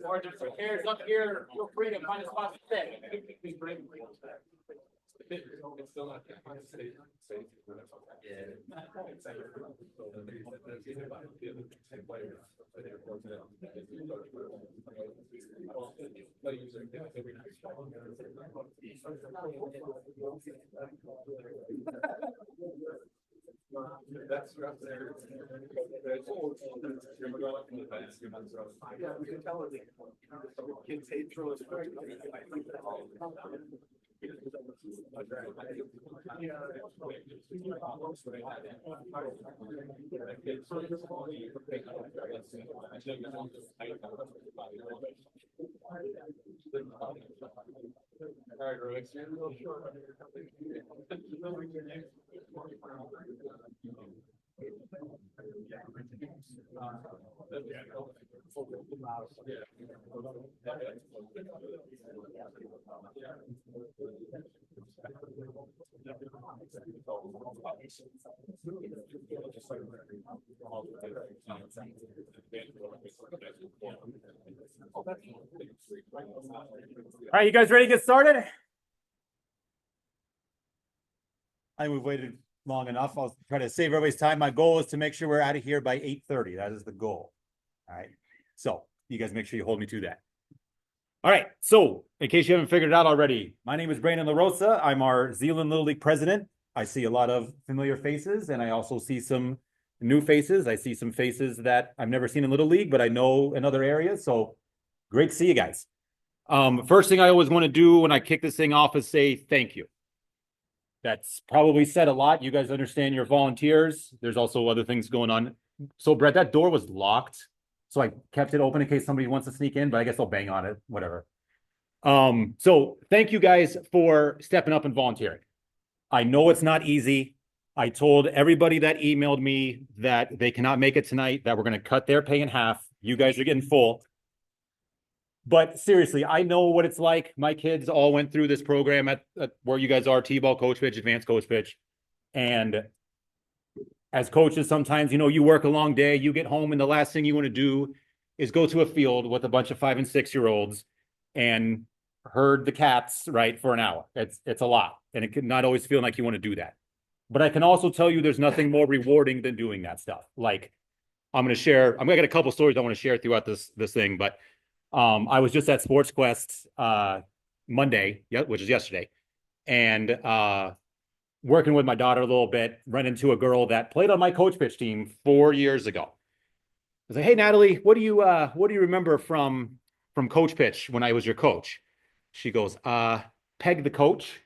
Or just some chairs up here. Feel free to find a spot to sit. It's still not safe. That's rough there. Yeah, we can tell it. Kids hate throwing. All right, Rolex, you're a little short on your company. All right, you guys ready to get started? I think we've waited long enough. I'll try to save everybody's time. My goal is to make sure we're out of here by 8:30. That is the goal. All right. So you guys make sure you hold me to that. All right. So in case you haven't figured it out already, my name is Brandon LaRosa. I'm our ZLL Little League president. I see a lot of familiar faces, and I also see some new faces. I see some faces that I've never seen in Little League, but I know in other areas. So great to see you guys. First thing I always want to do when I kick this thing off is say thank you. That's probably said a lot. You guys understand you're volunteers. There's also other things going on. So Brett, that door was locked. So I kept it open in case somebody wants to sneak in, but I guess I'll bang on it, whatever. So thank you guys for stepping up and volunteering. I know it's not easy. I told everybody that emailed me that they cannot make it tonight, that we're going to cut their pay in half. You guys are getting full. But seriously, I know what it's like. My kids all went through this program at where you guys are, T-ball, coach pitch, advanced coach pitch. And as coaches, sometimes, you know, you work a long day, you get home, and the last thing you want to do is go to a field with a bunch of 5- and 6-year-olds and herd the cats, right, for an hour. It's a lot. And it can not always feel like you want to do that. But I can also tell you there's nothing more rewarding than doing that stuff. Like, I'm going to get a couple stories I want to share throughout this thing, but I was just at Sports Quest Monday, which is yesterday, and working with my daughter a little bit, ran into a girl that played on my coach pitch team 4 years ago. I was like, "Hey, Natalie, what do you remember from coach pitch when I was your coach?" She goes, "Peg the coach."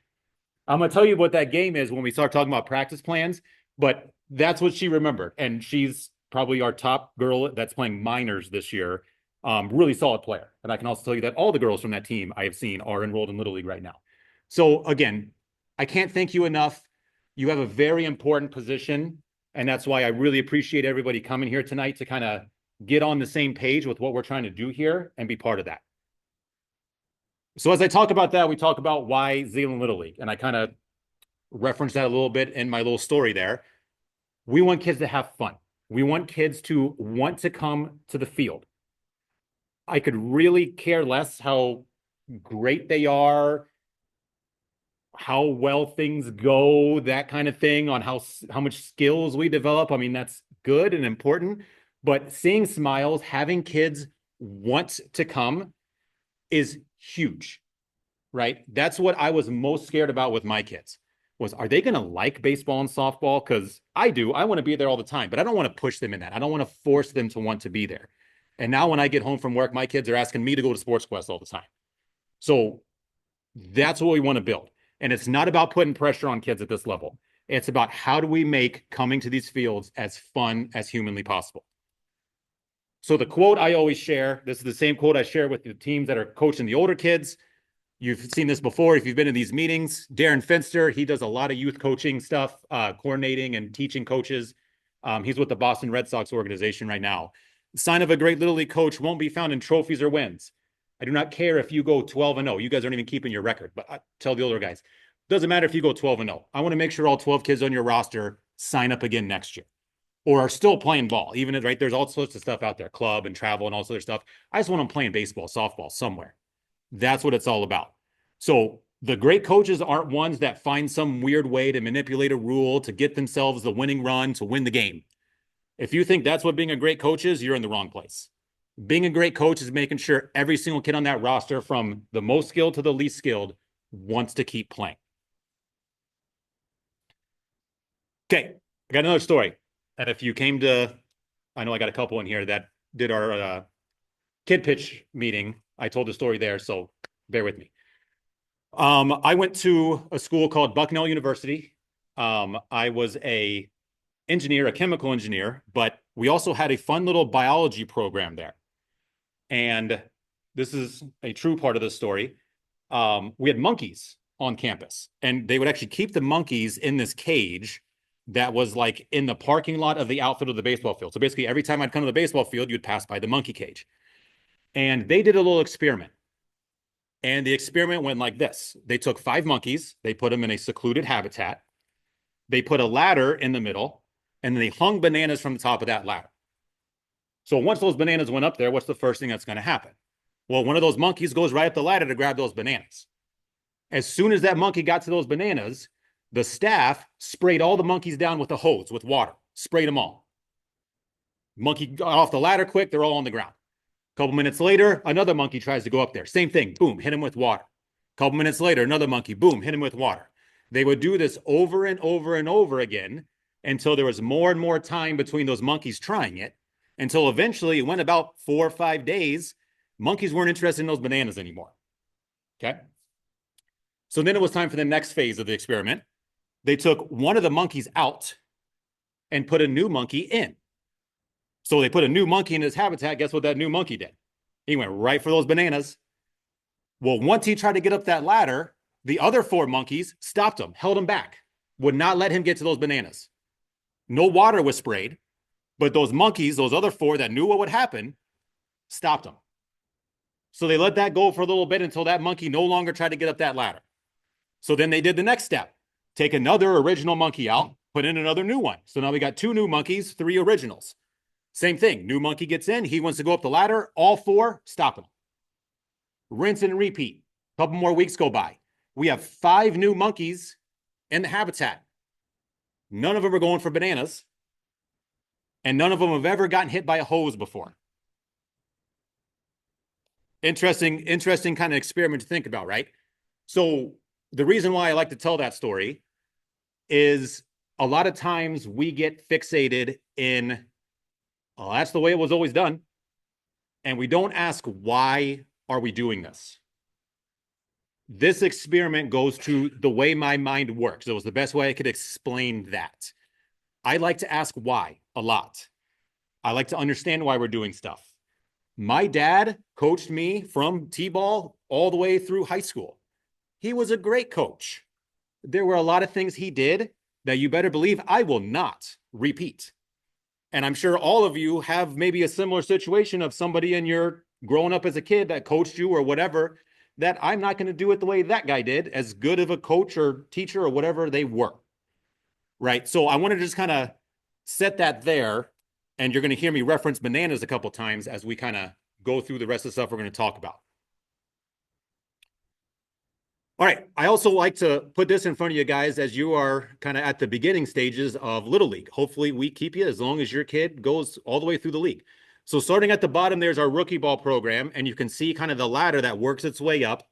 I'm gonna tell you what that game is when we start talking about practice plans, but that's what she remembered, and she's probably our top girl that's playing minors this year. Really solid player. And I can also tell you that all the girls from that team I have seen are enrolled in Little League right now. So again, I can't thank you enough. You have a very important position. And that's why I really appreciate everybody coming here tonight to kind of get on the same page with what we're trying to do here and be part of that. So as I talk about that, we talk about why ZLL Little League. And I kind of referenced that a little bit in my little story there. We want kids to have fun. We want kids to want to come to the field. I could really care less how great they are, how well things go, that kind of thing, on how much skills we develop. I mean, that's good and important, but seeing smiles, having kids want to come is huge, right? That's what I was most scared about with my kids was, are they going to like baseball and softball? Because I do. I want to be there all the time, but I don't want to push them in that. I don't want to force them to want to be there. And now when I get home from work, my kids are asking me to go to Sports Quest all the time. So that's what we want to build. And it's not about putting pressure on kids at this level. It's about how do we make coming to these fields as fun as humanly possible. So the quote I always share, this is the same quote I share with the teams that are coaching the older kids. You've seen this before if you've been in these meetings. Darren Finster, he does a lot of youth coaching stuff, coordinating and teaching coaches. He's with the Boston Red Sox organization right now. The sign of a great Little League coach won't be found in trophies or wins. I do not care if you go 12-0. You guys aren't even keeping your record, but I tell the older guys, doesn't matter if you go 12-0. I want to make sure all 12 kids on your roster sign up again next year or are still playing ball. Even if, right, there's all sorts of stuff out there, club and travel and all this other stuff. I just want them playing baseball, softball somewhere. That's what it's all about. So the great coaches aren't ones that find some weird way to manipulate a rule to get themselves the winning run to win the game. If you think that's what being a great coach is, you're in the wrong place. Being a great coach is making sure every single kid on that roster, from the most skilled to the least skilled, wants to keep playing. Okay, I got another story. And if you came to, I know I got a couple in here that did our kid pitch meeting. I told the story there, so bear with me. I went to a school called Bucknell University. I was a chemical engineer, but we also had a fun little biology program there. And this is a true part of the story. We had monkeys on campus, and they would actually keep the monkeys in this cage that was like in the parking lot of the outfield of the baseball field. So basically every time I'd come to the baseball field, you'd pass by the monkey cage. And they did a little experiment. And the experiment went like this. They took 5 monkeys, they put them in a secluded habitat. They put a ladder in the middle, and they hung bananas from the top of that ladder. So once those bananas went up there, what's the first thing that's going to happen? Well, one of those monkeys goes right up the ladder to grab those bananas. As soon as that monkey got to those bananas, the staff sprayed all the monkeys down with a hose, with water, sprayed them all. Monkey got off the ladder quick, they're all on the ground. A couple minutes later, another monkey tries to go up there. Same thing, boom, hit him with water. A couple minutes later, another monkey, boom, hit him with water. They would do this over and over and over again until there was more and more time between those monkeys trying it, until eventually it went about 4 or 5 days. Monkeys weren't interested in those bananas anymore. Okay. So then it was time for the next phase of the experiment. They took one of the monkeys out and put a new monkey in. So they put a new monkey in his habitat. Guess what that new monkey did? He went right for those bananas. Well, once he tried to get up that ladder, the other 4 monkeys stopped him, held him back, would not let him get to those bananas. No water was sprayed, but those monkeys, those other 4 that knew what would happen, stopped him. So they let that go for a little bit until that monkey no longer tried to get up that ladder. So then they did the next step. Take another original monkey out, put in another new one. So now we got 2 new monkeys, 3 originals. Same thing. New monkey gets in. He wants to go up the ladder. All 4, stop him. Rinse and repeat. A couple more weeks go by. We have 5 new monkeys in the habitat. None of them are going for bananas. And none of them have ever gotten hit by a hose before. Interesting kind of experiment to think about, right? So the reason why I like to tell that story is a lot of times we get fixated in, oh, that's the way it was always done. And we don't ask, why are we doing this? This experiment goes to the way my mind works. It was the best way I could explain that. I like to ask why a lot. I like to understand why we're doing stuff. My dad coached me from T-ball all the way through high school. He was a great coach. There were a lot of things he did that you better believe I will not repeat. And I'm sure all of you have maybe a similar situation of somebody in your growing up as a kid that coached you or whatever, that I'm not going to do it the way that guy did, as good of a coach or teacher or whatever they were. Right. So I want to just kind of set that there. And you're going to hear me reference bananas a couple times as we kind of go through the rest of the stuff we're going to talk about. All right. I also like to put this in front of you guys as you are kind of at the beginning stages of Little League. Hopefully we keep you as long as your kid goes all the way through the league. So starting at the bottom, there's our rookie ball program, and you can see kind of the ladder that works its way up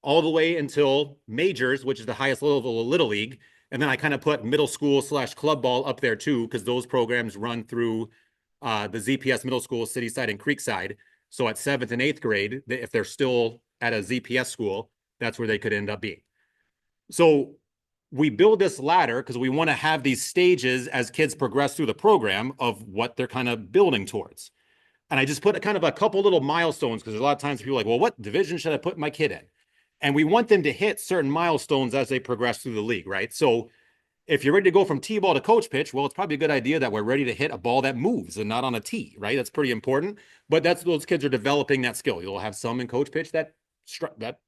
all the way until majors, which is the highest level of Little League. And then I kind of put middle school / club ball up there too, because those programs run through the ZPS middle school, Cityside and Creekside. So at 7th and 8th grade, if they're still at a ZPS school, that's where they could end up being. So we build this ladder because we want to have these stages as kids progress through the program of what they're kind of building towards. And I just put a kind of a couple little milestones because there's a lot of times people are like, well, what division should I put my kid in? And we want them to hit certain milestones as they progress through the league, right? So if you're ready to go from T-ball to coach pitch, well, it's probably a good idea that we're ready to hit a ball that moves and not on a tee, right? That's pretty important. But those kids are developing that skill. You'll have some in coach pitch that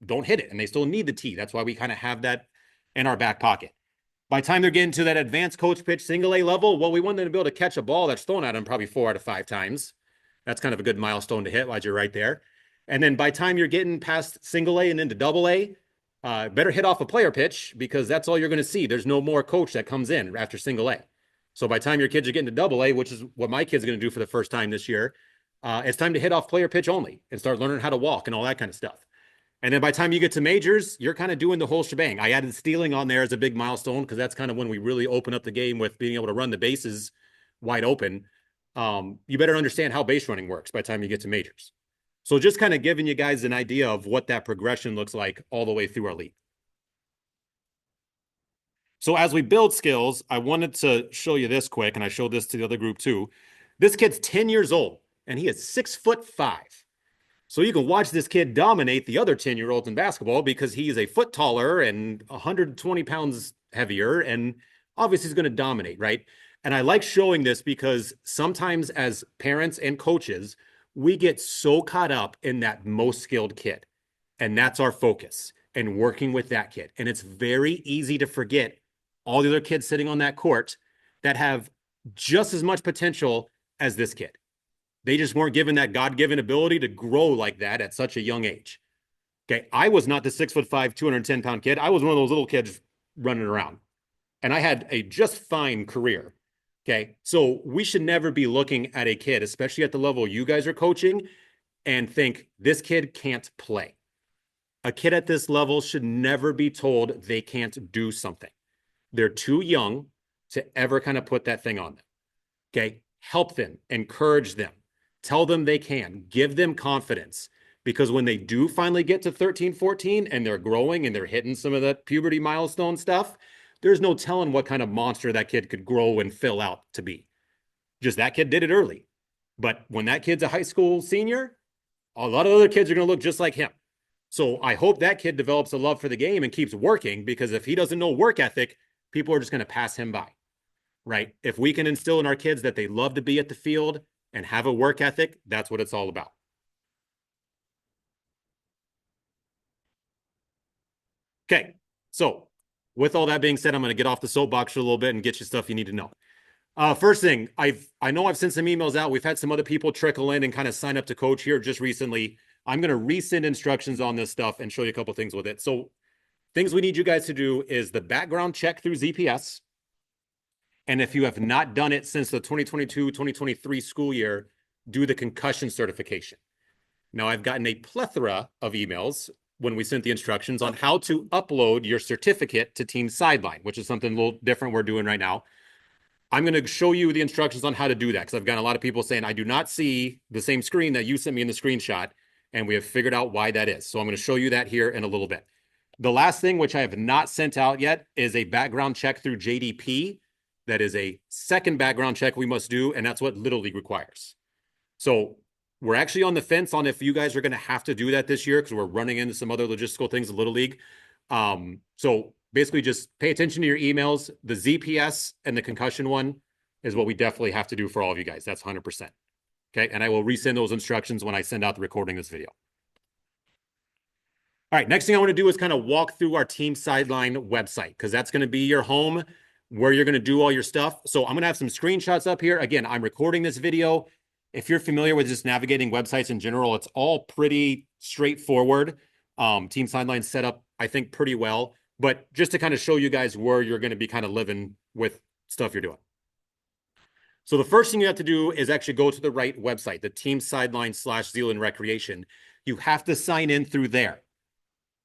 don't hit it, and they still need the tee. That's why we kind of have that in our back pocket. By the time they're getting to that advanced coach pitch single A level, well, we want them to be able to catch a ball that's thrown at them probably 4 out of 5 times. That's kind of a good milestone to hit while you're right there. And then by the time you're getting past single A and into double A, better hit off a player pitch because that's all you're going to see. There's no more coach that comes in after single A. So by the time your kids are getting to double A, which is what my kid's going to do for the first time this year, it's time to hit off player pitch only and start learning how to walk and all that kind of stuff. And then by the time you get to majors, you're kind of doing the whole shebang. I added stealing on there as a big milestone because that's kind of when we really open up the game with being able to run the bases wide open. You better understand how base running works by the time you get to majors. So just kind of giving you guys an idea of what that progression looks like all the way through our league. So as we build skills, I wanted to show you this quick, and I showed this to the other group too. This kid's 10 years old, and he is 6'5". So you can watch this kid dominate the other 10-year-olds in basketball because he's a foot taller and 120 pounds heavier, and obviously he's going to dominate, right? And I like showing this because sometimes as parents and coaches, we get so caught up in that most skilled kid, and that's our focus and working with that kid. And it's very easy to forget all the other kids sitting on that court that have just as much potential as this kid. They just weren't given that God-given ability to grow like that at such a young age. Okay, I was not the 6'5", 210-pound kid. I was one of those little kids running around, and I had a just fine career. Okay, so we should never be looking at a kid, especially at the level you guys are coaching, and think this kid can't play. A kid at this level should never be told they can't do something. They're too young to ever kind of put that thing on them. Okay, help them, encourage them, tell them they can, give them confidence, because when they do finally get to 13, 14 and they're growing and they're hitting some of that puberty milestone stuff, there's no telling what kind of monster that kid could grow and fill out to be. Just that kid did it early. But when that kid's a high school senior, a lot of other kids are going to look just like him. So I hope that kid develops a love for the game and keeps working, because if he doesn't know work ethic, people are just going to pass him by, right? If we can instill in our kids that they love to be at the field and have a work ethic, that's what it's all about. Okay, so with all that being said, I'm going to get off the soapbox for a little bit and get you stuff you need to know. First thing, I know I've sent some emails out. We've had some other people trickle in and kind of sign up to coach here just recently. I'm going to resend instructions on this stuff and show you a couple things with it. So things we need you guys to do is the background check through ZPS. And if you have not done it since the 2022-2023 school year, do the concussion certification. Now, I've gotten a plethora of emails when we sent the instructions on how to upload your certificate to Team Sideline, which is something a little different we're doing right now. I'm going to show you the instructions on how to do that, because I've got a lot of people saying, I do not see the same screen that you sent me in the screenshot, and we have figured out why that is. So I'm going to show you that here in a little bit. The last thing, which I have not sent out yet, is a background check through JDP. That is a second background check we must do, and that's what Little League requires. So we're actually on the fence on if you guys are going to have to do that this year, because we're running into some other logistical things in Little League. So basically just pay attention to your emails. The ZPS and the concussion one is what we definitely have to do for all of you guys. That's 100%. Okay, and I will resend those instructions when I send out the recording of this video. All right, next thing I want to do is kind of walk through our Team Sideline website, because that's going to be your home where you're going to do all your stuff. So I'm going to have some screenshots up here. Again, I'm recording this video. If you're familiar with just navigating websites in general, it's all pretty straightforward. Team Sideline set up, I think, pretty well. But just to kind of show you guys where you're going to be kind of living with stuff you're doing. So the first thing you have to do is actually go to the right website, the Team Sideline /ZLL Recreation. You have to sign in through there.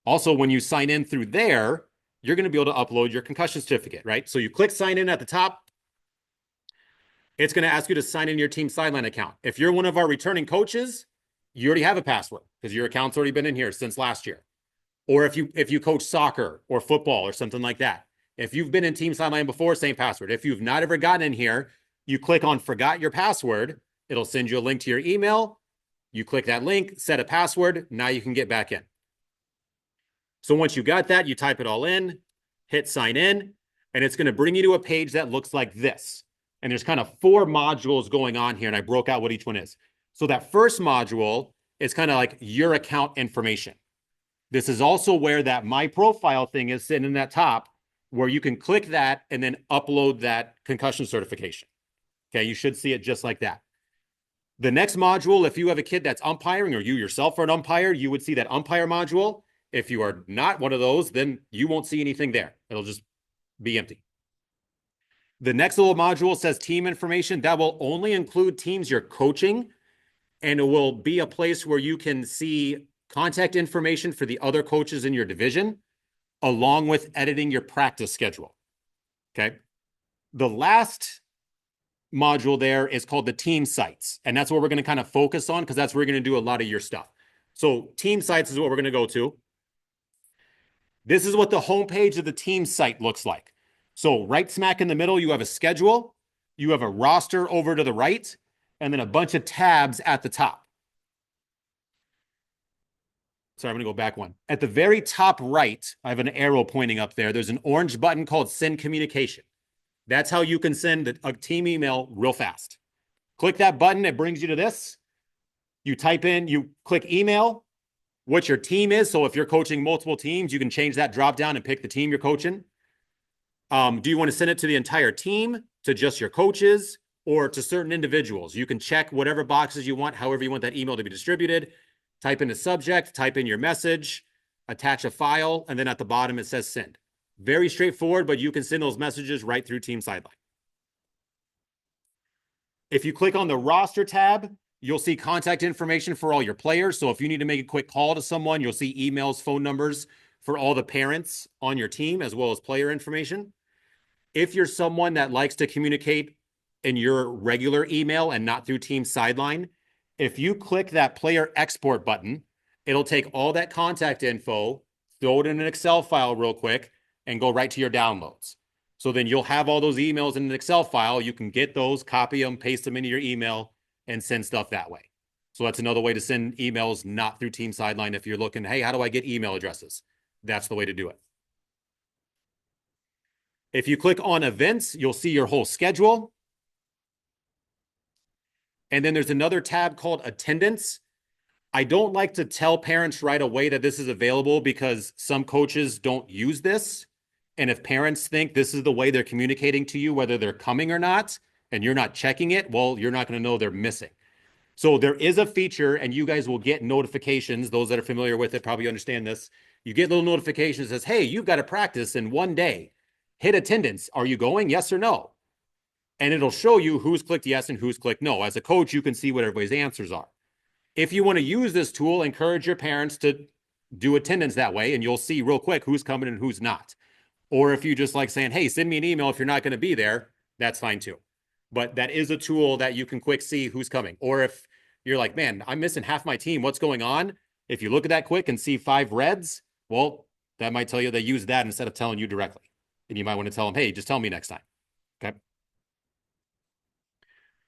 Also, when you sign in through there, you're going to be able to upload your concussion certificate, right? So you click sign in at the top. It's going to ask you to sign in your Team Sideline account. If you're one of our returning coaches, you already have a password because your account's already been in here since last year. Or if you coach soccer or football or something like that. If you've been in Team Sideline before, same password. If you've not ever gotten in here, you click on forgot your password. It'll send you a link to your email. You click that link, set a password. Now you can get back in. So once you got that, you type it all in, hit sign in, and it's going to bring you to a page that looks like this. And there's kind of 4 modules going on here, and I broke out what each one is. So that first module is kind of like your account information. This is also where that My Profile thing is sitting in that top, where you can click that and then upload that concussion certification. Okay, you should see it just like that. The next module, if you have a kid that's umpiring or you yourself are an umpire, you would see that umpire module. If you are not one of those, then you won't see anything there. It'll just be empty. The next little module says team information. That will only include teams you're coaching, and it will be a place where you can see contact information for the other coaches in your division, along with editing your practice schedule. Okay. The last module there is called the team sites. And that's what we're going to kind of focus on, because that's where you're going to do a lot of your stuff. So team sites is what we're going to go to. This is what the homepage of the team site looks like. So right smack in the middle, you have a schedule, you have a roster over to the right, and then a bunch of tabs at the top. Sorry, I'm going to go back one. At the very top right, I have an arrow pointing up there. There's an orange button called Send Communication. That's how you can send a team email real fast. Click that button. It brings you to this. You type in, you click email, what your team is. So if you're coaching multiple teams, you can change that drop down and pick the team you're coaching. Do you want to send it to the entire team, to just your coaches, or to certain individuals? You can check whatever boxes you want, however you want that email to be distributed. Type in the subject, type in your message, attach a file, and then at the bottom it says send. Very straightforward, but you can send those messages right through Team Sideline. If you click on the roster tab, you'll see contact information for all your players. So if you need to make a quick call to someone, you'll see emails, phone numbers for all the parents on your team, as well as player information. If you're someone that likes to communicate in your regular email and not through Team Sideline, if you click that player export button, it'll take all that contact info, throw it in an Excel file real quick, and go right to your downloads. So then you'll have all those emails in an Excel file. You can get those, copy them, paste them into your email, and send stuff that way. So that's another way to send emails not through Team Sideline. If you're looking, hey, how do I get email addresses? That's the way to do it. If you click on events, you'll see your whole schedule. And then there's another tab called attendance. I don't like to tell parents right away that this is available, because some coaches don't use this. And if parents think this is the way they're communicating to you, whether they're coming or not, and you're not checking it, well, you're not going to know they're missing. So there is a feature, and you guys will get notifications. Those that are familiar with it probably understand this. You get little notifications that says, hey, you've got to practice in one day. Hit attendance. Are you going? Yes or no? And it'll show you who's clicked yes and who's clicked no. As a coach, you can see what everybody's answers are. If you want to use this tool, encourage your parents to do attendance that way, and you'll see real quick who's coming and who's not. Or if you just like saying, hey, send me an email if you're not going to be there, that's fine too. But that is a tool that you can quick see who's coming. Or if you're like, man, I'm missing half my team, what's going on? If you look at that quick and see 5 reds, well, that might tell you they use that instead of telling you directly. And you might want to tell them, hey, just tell me next time. Okay.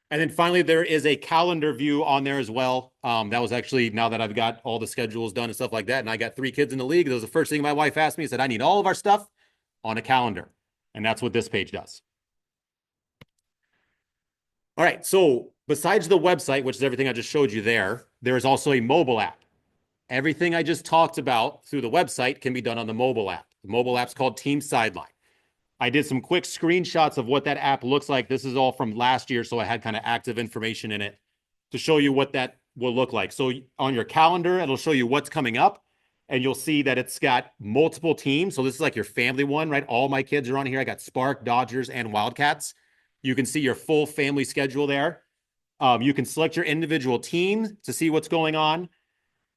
And then finally, there is a calendar view on there as well. That was actually, now that I've got all the schedules done and stuff like that, and I got 3 kids in the league, that was the first thing my wife asked me. Said, I need all of our stuff on a calendar. And that's what this page does. All right. So besides the website, which is everything I just showed you there, there is also a mobile app. Everything I just talked about through the website can be done on the mobile app. The mobile app's called Team Sideline. I did some quick screenshots of what that app looks like. This is all from last year, so I had kind of active information in it to show you what that will look like. So on your calendar, it'll show you what's coming up, and you'll see that it's got multiple teams. So this is like your family one, right? All my kids are on here. I got Spark, Dodgers, and Wildcats. You can see your full family schedule there. You can select your individual team to see what's going on.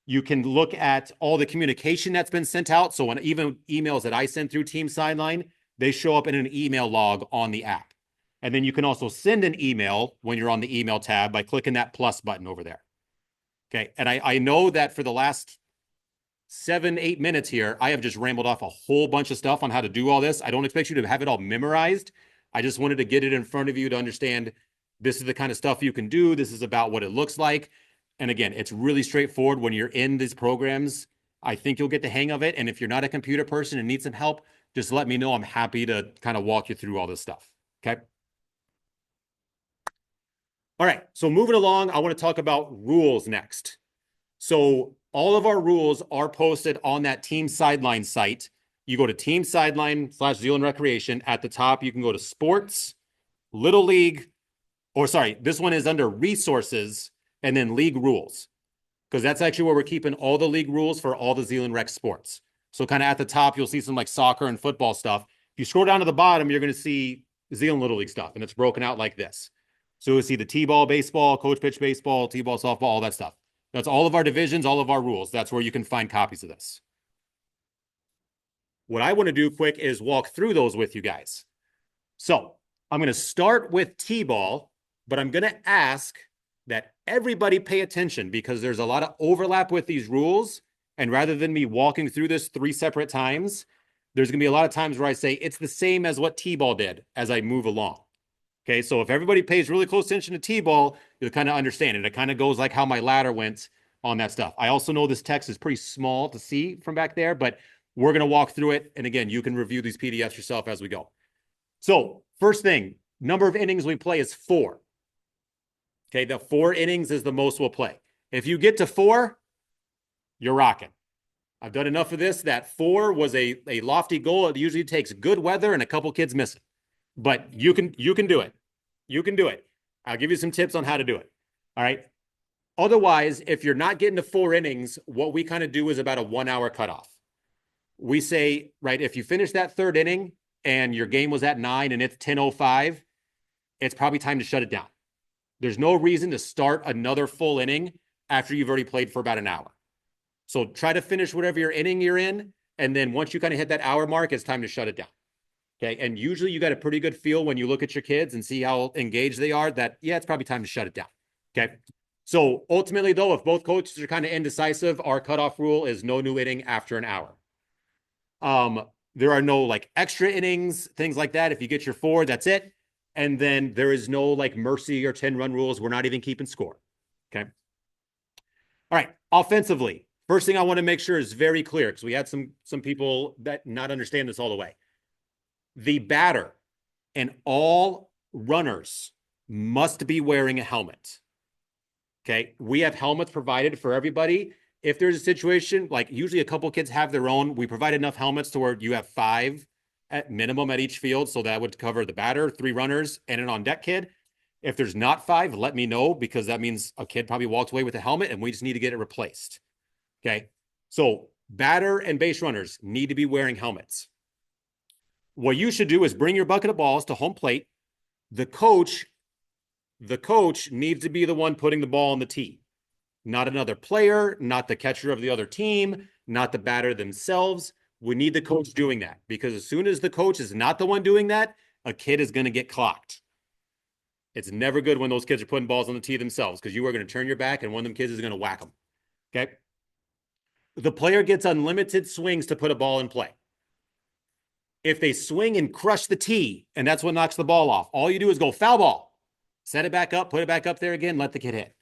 You can look at all the communication that's been sent out. So when even emails that I send through Team Sideline, they show up in an email log on the app. And then you can also send an email when you're on the email tab by clicking that plus button over there. Okay. And I know that for the last 7-8 minutes here, I have just rambled off a whole bunch of stuff on how to do all this. I don't expect you to have it all memorized. I just wanted to get it in front of you to understand this is the kind of stuff you can do. This is about what it looks like. And again, it's really straightforward when you're in these programs. I think you'll get the hang of it. And if you're not a computer person and need some help, just let me know. I'm happy to kind of walk you through all this stuff. Okay. All right. So moving along, I want to talk about rules next. So all of our rules are posted on that Team Sideline site. You go to Team Sideline / Zealand Recreation. At the top, you can go to Sports, Little League, or sorry, this one is under Resources and then League Rules, because that's actually where we're keeping all the league rules for all the Zealand Rec sports. So kind of at the top, you'll see some like soccer and football stuff. If you scroll down to the bottom, you're going to see Zealand Little League stuff, and it's broken out like this. So you'll see the T-ball baseball, coach pitch baseball, T-ball softball, all that stuff. That's all of our divisions, all of our rules. That's where you can find copies of this. What I want to do quick is walk through those with you guys. So I'm going to start with T-ball, but I'm going to ask that everybody pay attention because there's a lot of overlap with these rules. And rather than me walking through this 3 separate times, there's going to be a lot of times where I say it's the same as what T-ball did as I move along. Okay, so if everybody pays really close attention to T-ball, you'll kind of understand it. It kind of goes like how my ladder went on that stuff. I also know this text is pretty small to see from back there, but we're going to walk through it. And again, you can review these PDFs yourself as we go. So first thing, number of innings we play is 4. Okay, the 4 innings is the most we'll play. If you get to 4, you're rocking. I've done enough of this that 4 was a lofty goal. It usually takes good weather and a couple kids missing. But you can do it. You can do it. I'll give you some tips on how to do it. All right. Otherwise, if you're not getting to 4 innings, what we kind of do is about a 1-hour cutoff. We say, right, if you finish that 3rd inning and your game was at 9 and it's 10:05, it's probably time to shut it down. There's no reason to start another full inning after you've already played for about an hour. So try to finish whatever your inning you're in. And then once you kind of hit that hour mark, it's time to shut it down. Okay. And usually you got a pretty good feel when you look at your kids and see how engaged they are that, yeah, it's probably time to shut it down. Okay. So ultimately, though, if both coaches are kind of indecisive, our cutoff rule is no new inning after an hour. There are no like extra innings, things like that. If you get your 4, that's it. And then there is no like mercy or 10-run rules. We're not even keeping score. Okay. All right. Offensively, first thing I want to make sure is very clear because we had some people that not understand this all the way. The batter and all runners must be wearing a helmet. Okay. We have helmets provided for everybody. If there's a situation, like usually a couple kids have their own, we provide enough helmets to where you have 5 at minimum at each field. So that would cover the batter, 3 runners, and an on-deck kid. If there's not 5, let me know because that means a kid probably walked away with a helmet and we just need to get it replaced. Okay. So batter and base runners need to be wearing helmets. What you should do is bring your bucket of balls to home plate. The coach needs to be the one putting the ball on the tee. Not another player, not the catcher of the other team, not the batter themselves. We need the coach doing that because as soon as the coach is not the one doing that, a kid is going to get clocked. It's never good when those kids are putting balls on the tee themselves because you are going to turn your back and one of them kids is going to whack them. Okay. The player gets unlimited swings to put a ball in play. If they swing and crush the tee and that's what knocks the ball off, all you do is go foul ball, set it back up, put it back up there again, let the kid hit.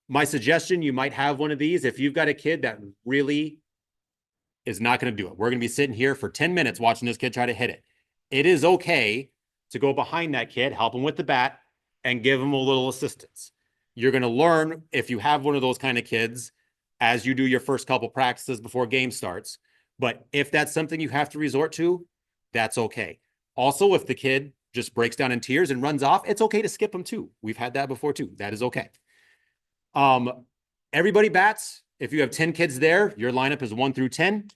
My suggestion, you might have one of these. If you've got a kid that really is not going to do it, we're going to be sitting here for 10 minutes watching this kid try to hit it. It is okay to go behind that kid, help him with the bat, and give him a little assistance. You're going to learn if you have one of those kind of kids as you do your first couple practices before game starts. But if that's something you have to resort to, that's okay. Also, if the kid just breaks down in tears and runs off, it's okay to skip them too. We've had that before too. That is okay. Everybody bats. If you have 10 kids there, your lineup is 1 through 10.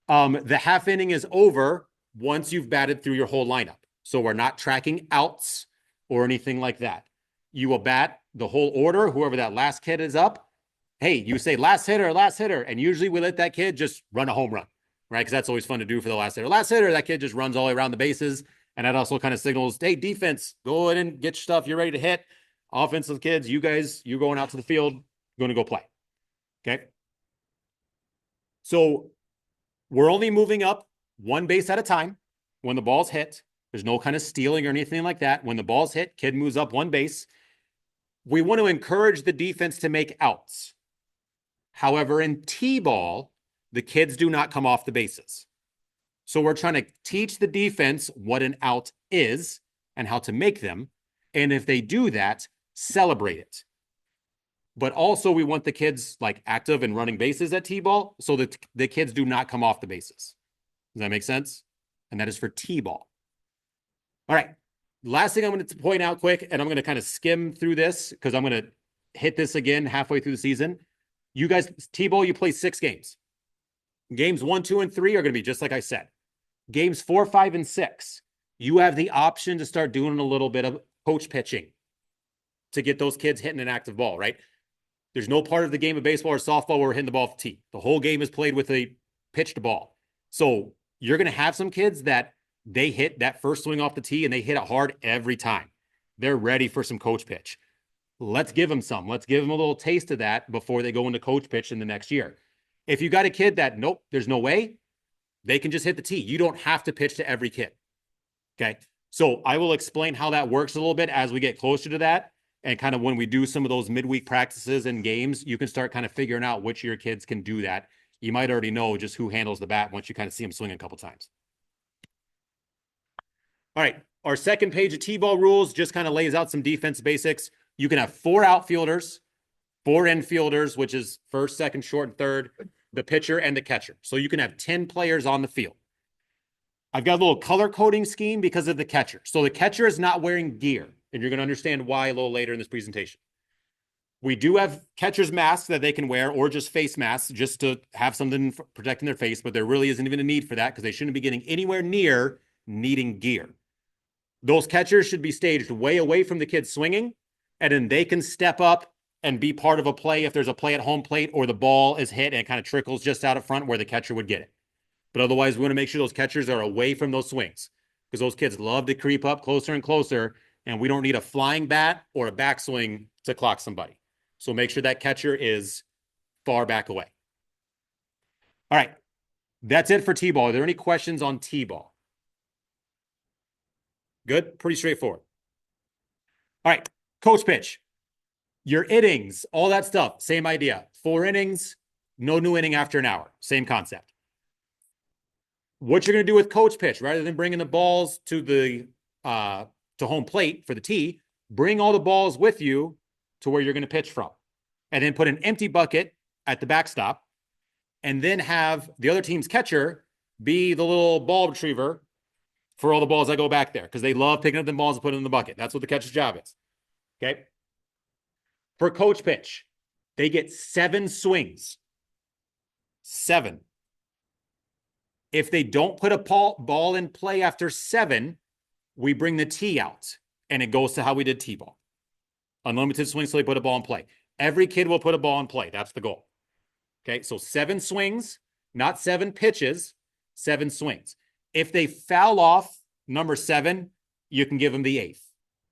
The half inning is over once you've batted through your whole lineup. So we're not tracking outs or anything like that. You will bat the whole order, whoever that last kid is up. Hey, you say last hitter. And usually we let that kid just run a home run, right? Because that's always fun to do for the last hitter. Last hitter, that kid just runs all the way around the bases. And that also kind of signals, hey, defense, go in and get your stuff. You're ready to hit. Offensive kids, you guys, you're going out to the field, going to go play. Okay. So we're only moving up 1 base at a time when the ball's hit. There's no kind of stealing or anything like that. When the ball's hit, kid moves up 1 base. We want to encourage the defense to make outs. However, in T-ball, the kids do not come off the bases. So we're trying to teach the defense what an out is and how to make them. And if they do that, celebrate it. But also we want the kids like active and running bases at T-ball so that the kids do not come off the bases. Does that make sense? And that is for T-ball. All right. Last thing I'm going to point out quick, and I'm going to kind of skim through this because I'm going to hit this again halfway through the season. You guys, T-ball, you play 6 games. Games 1, 2, and 3 are going to be just like I said. Games 4, 5, and 6, you have the option to start doing a little bit of coach pitching to get those kids hitting an active ball, right? There's no part of the game of baseball or softball where we're hitting the ball off the tee. The whole game is played with a pitched ball. So you're going to have some kids that they hit that first swing off the tee and they hit it hard every time. They're ready for some coach pitch. Let's give them some. Let's give them a little taste of that before they go into coach pitch in the next year. If you got a kid that, nope, there's no way, they can just hit the tee. You don't have to pitch to every kid. Okay. So I will explain how that works a little bit as we get closer to that. And kind of when we do some of those midweek practices and games, you can start kind of figuring out which of your kids can do that. You might already know just who handles the bat once you kind of see them swing a couple times. All right. Our second page of T-ball rules just kind of lays out some defense basics. You can have 4 outfielders, 4 infielders, which is first, second, short, and third, the pitcher and the catcher. So you can have 10 players on the field. I've got a little color coding scheme because of the catcher. So the catcher is not wearing gear, and you're going to understand why a little later in this presentation. We do have catcher's masks that they can wear or just face masks just to have something protecting their face, but there really isn't even a need for that because they shouldn't be getting anywhere near needing gear. Those catchers should be staged way away from the kids swinging, and then they can step up and be part of a play if there's a play at home plate or the ball is hit and it kind of trickles just out of front where the catcher would get it. But otherwise, we want to make sure those catchers are away from those swings because those kids love to creep up closer and closer, and we don't need a flying bat or a backswing to clock somebody. So make sure that catcher is far back away. All right. That's it for T-ball. Are there any questions on T-ball? Good. Pretty straightforward. All right. Coach pitch. Your innings, all that stuff. Same idea. 4 innings, no new inning after an hour. Same concept. What you're going to do with coach pitch, rather than bringing the balls to the to home plate for the tee, bring all the balls with you to where you're going to pitch from. And then put an empty bucket at the backstop. And then have the other team's catcher be the little ball retriever for all the balls that go back there. Because they love picking up the balls and putting them in the bucket. That's what the catcher's job is. Okay. For coach pitch, they get 7 swings. 7. If they don't put a ball in play after 7, we bring the tee out. And it goes to how we did T-ball. Unlimited swings till they put a ball in play. Every kid will put a ball in play. That's the goal. Okay, so 7 swings, not 7 pitches, 7 swings. If they foul off number 7, you can give them the 8th.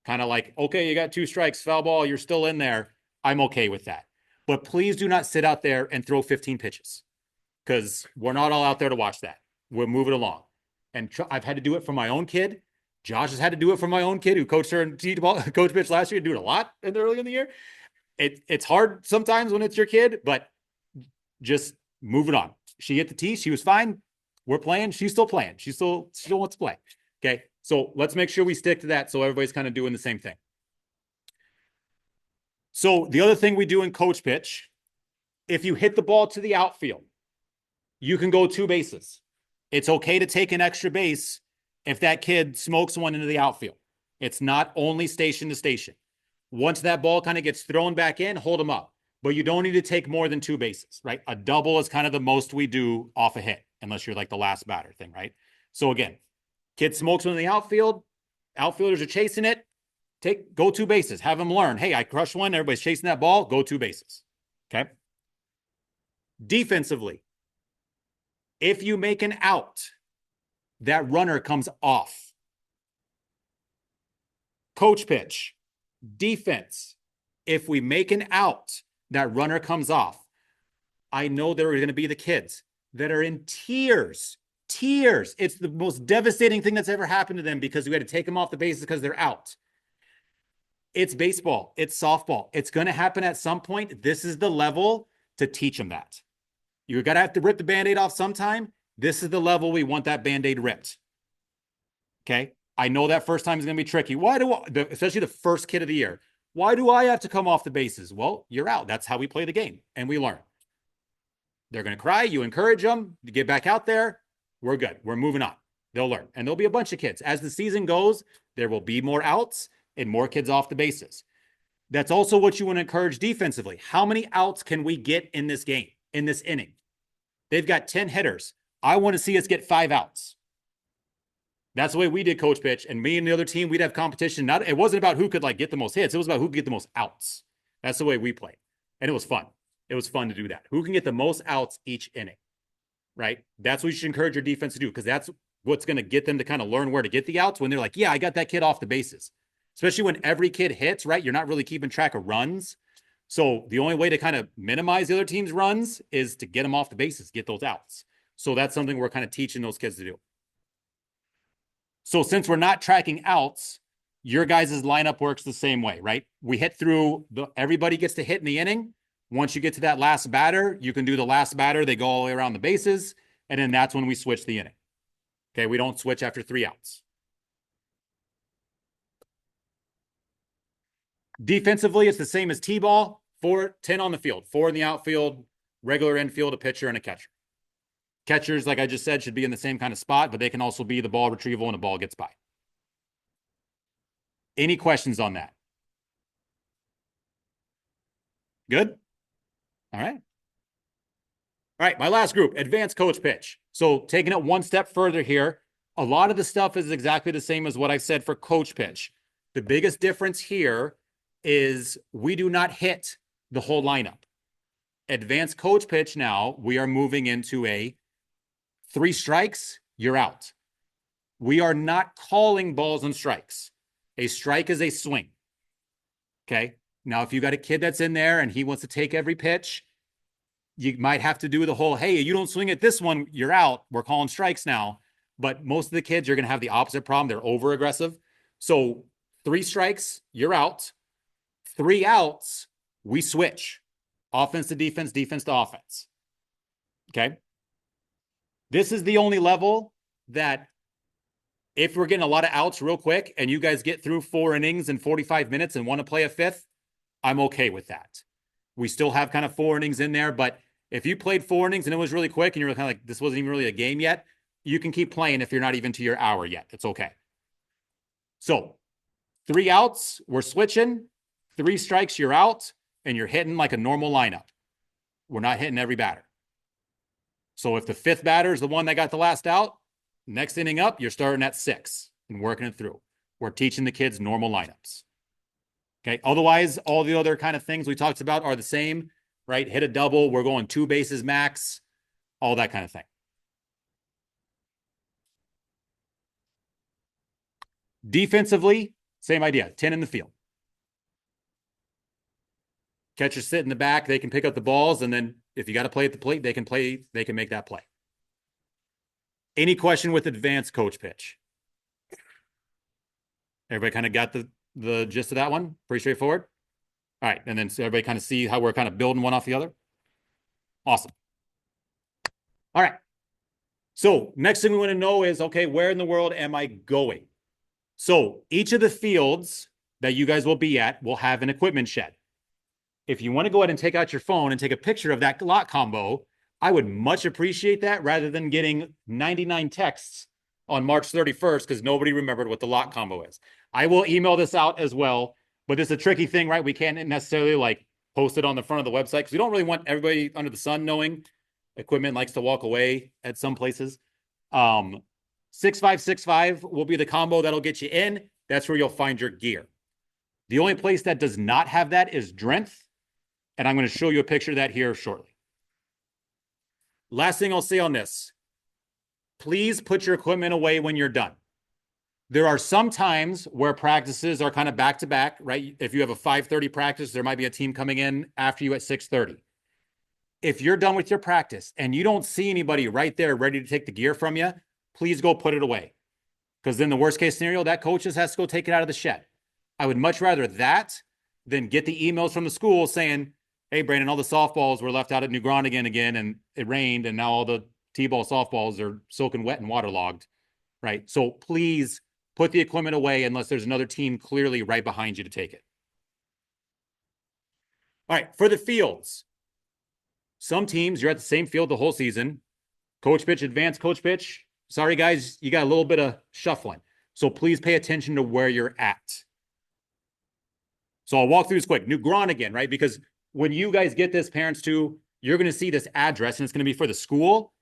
Kind of like, okay, you got 2 strikes, foul ball, you're still in there. I'm okay with that. But please do not sit out there and throw 15 pitches because we're not all out there to watch that. We're moving along. And I've had to do it for my own kid. Josh has had to do it for my own kid who coached her in T-ball, coach pitch last year, do it a lot early in the year. It's hard sometimes when it's your kid, but just moving on. She hit the tee. She was fine. We're playing. She's still playing. She still wants to play. Okay. So let's make sure we stick to that. So everybody's kind of doing the same thing. So the other thing we do in coach pitch, if you hit the ball to the outfield, you can go 2 bases. It's okay to take an extra base if that kid smokes one into the outfield. It's not only station to station. Once that ball kind of gets thrown back in, hold them up. But you don't need to take more than 2 bases, right? A double is kind of the most we do off a hit, unless you're like the last batter thing, right? So again, kid smokes one in the outfield. Outfielders are chasing it. Go 2 bases. Have them learn, hey, I crushed one. Everybody's chasing that ball. Go 2 bases. Okay. Defensively, if you make an out, that runner comes off. Coach pitch, defense. If we make an out, that runner comes off. I know there are going to be the kids that are in tears. Tears. It's the most devastating thing that's ever happened to them because we had to take them off the bases because they're out. It's baseball. It's softball. It's going to happen at some point. This is the level to teach them that. You're going to have to rip the Band-Aid off sometime. This is the level we want that Band-Aid ripped. Okay. I know that first time is going to be tricky. Especially the first kid of the year. Why do I have to come off the bases? Well, you're out. That's how we play the game and we learn. They're going to cry. You encourage them. You get back out there. We're good. We're moving on. They'll learn. And there'll be a bunch of kids. As the season goes, there will be more outs and more kids off the bases. That's also what you want to encourage defensively. How many outs can we get in this game, in this inning? They've got 10 hitters. I want to see us get 5 outs. That's the way we did coach pitch. And me and the other team, we'd have competition. It wasn't about who could get the most hits. It was about who could get the most outs. That's the way we played. And it was fun. It was fun to do that. Who can get the most outs each inning, right? That's what you should encourage your defense to do, because that's what's going to get them to kind of learn where to get the outs when they're like, yeah, I got that kid off the bases. Especially when every kid hits, right? You're not really keeping track of runs. So the only way to kind of minimize the other team's runs is to get them off the bases, get those outs. So that's something we're kind of teaching those kids to do. So since we're not tracking outs, your guys' lineup works the same way, right? We hit through, everybody gets to hit in the inning. Once you get to that last batter, you can do the last batter. They go all the way around the bases. And then that's when we switch the inning. Okay, we don't switch after 3 outs. Defensively, it's the same as T-ball. 10 on the field, 4 in the outfield, regular infield, a pitcher, and a catcher. Catchers, like I just said, should be in the same kind of spot, but they can also be the ball retrieval and a ball gets by. Any questions on that? Good? All right. All right, my last group, advanced coach pitch. So taking it one step further here, a lot of the stuff is exactly the same as what I've said for coach pitch. The biggest difference here is we do not hit the whole lineup. Advanced coach pitch now, we are moving into a 3 strikes, you're out. We are not calling balls and strikes. A strike is a swing. Okay. Now, if you got a kid that's in there and he wants to take every pitch, you might have to do the whole, hey, you don't swing at this one, you're out. We're calling strikes now. But most of the kids are going to have the opposite problem. They're over aggressive. So 3 strikes, you're out. 3 outs, we switch. Offense to defense, defense to offense. Okay. This is the only level that if we're getting a lot of outs real quick and you guys get through 4 innings in 45 minutes and want to play a 5th, I'm okay with that. We still have kind of 4 innings in there, but if you played 4 innings and it was really quick and you're kind of like, this wasn't even really a game yet, you can keep playing if you're not even to your hour yet. It's okay. So 3 outs, we're switching. 3 strikes, you're out, and you're hitting like a normal lineup. We're not hitting every batter. So if the 5th batter is the one that got the last out, next inning up, you're starting at 6 and working it through. We're teaching the kids normal lineups. Okay. Otherwise, all the other kind of things we talked about are the same, right? Hit a double. We're going 2 bases max, all that kind of thing. Defensively, same idea, 10 in the field. Catchers sit in the back, they can pick up the balls, and then if you got to play at the plate, they can make that play. Any question with advanced coach pitch? Everybody kind of got the gist of that one? Pretty straightforward? All right, and then so everybody kind of see how we're kind of building one off the other? Awesome. All right. So next thing we want to know is, okay, where in the world am I going? So each of the fields that you guys will be at will have an equipment shed. If you want to go ahead and take out your phone and take a picture of that lot combo, I would much appreciate that rather than getting 99 texts on March 31st because nobody remembered what the lot combo is. I will email this out as well, but it's a tricky thing, right? We can't necessarily post it on the front of the website because we don't really want everybody under the sun knowing. Equipment likes to walk away at some places. 6565 will be the combo that'll get you in. That's where you'll find your gear. The only place that does not have that is Drenth. And I'm going to show you a picture of that here shortly. Last thing I'll say on this, please put your equipment away when you're done. There are some times where practices are kind of back to back, right? If you have a 5:30 practice, there might be a team coming in after you at 6:30. If you're done with your practice and you don't see anybody right there ready to take the gear from you, please go put it away. Because then the worst case scenario, that coach just has to go take it out of the shed. I would much rather that than get the emails from the school saying, hey, Brandon, all the softballs were left out at New Groningen again, and it rained, and now all the T-ball softballs are soaking wet and waterlogged, right? So please put the equipment away unless there's another team clearly right behind you to take it. All right, for the fields. Some teams, you're at the same field the whole season. Coach pitch, advanced coach pitch. Sorry, guys, you got a little bit of shuffling. So please pay attention to where you're at. So I'll walk through this quick. New Groningen, right? Because when you guys get this, parents too, you're going to see this address and it's going to be for the school.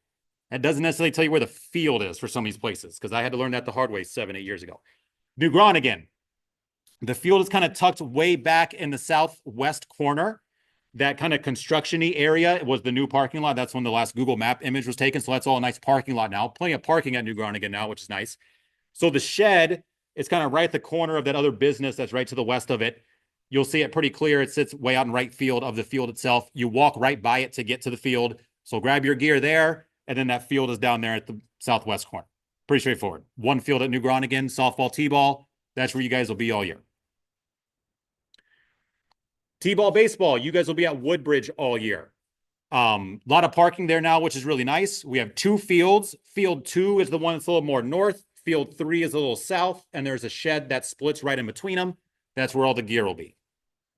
That doesn't necessarily tell you where the field is for some of these places because I had to learn that the hard way 7-8 years ago. New Groningen. The field is kind of tucked way back in the southwest corner. That kind of construction-y area was the new parking lot. That's when the last Google Map image was taken. So that's all a nice parking lot now. Plenty of parking at New Groningen now, which is nice. So the shed is kind of right at the corner of that other business that's right to the west of it. You'll see it pretty clear. It sits way out in right field of the field itself. You walk right by it to get to the field. So grab your gear there, and then that field is down there at the southwest corner. Pretty straightforward. One field at New Groningen, softball, t-ball. That's where you guys will be all year. T-ball, baseball, you guys will be at Woodbridge all year. A lot of parking there now, which is really nice. We have 2 fields. Field 2 is the one that's a little more north. Field 3 is a little south, and there's a shed that splits right in between them. That's where all the gear will be.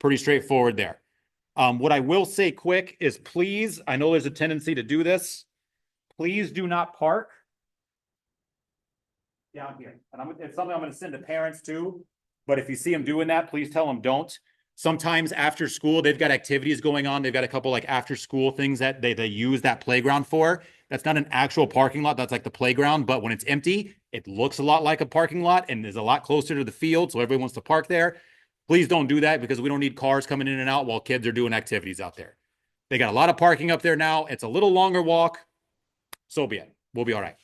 Pretty straightforward there. What I will say quick is please, I know there's a tendency to do this. Please do not park down here. And it's something I'm going to send to parents too. But if you see them doing that, please tell them don't. Sometimes after school, they've got activities going on. They've got a couple like after school things that they use that playground for. That's not an actual parking lot. That's like the playground. But when it's empty, it looks a lot like a parking lot and is a lot closer to the field. So everybody wants to park there. Please don't do that because we don't need cars coming in and out while kids are doing activities out there. They got a lot of parking up there now. It's a little longer walk. So be it. We'll be all right.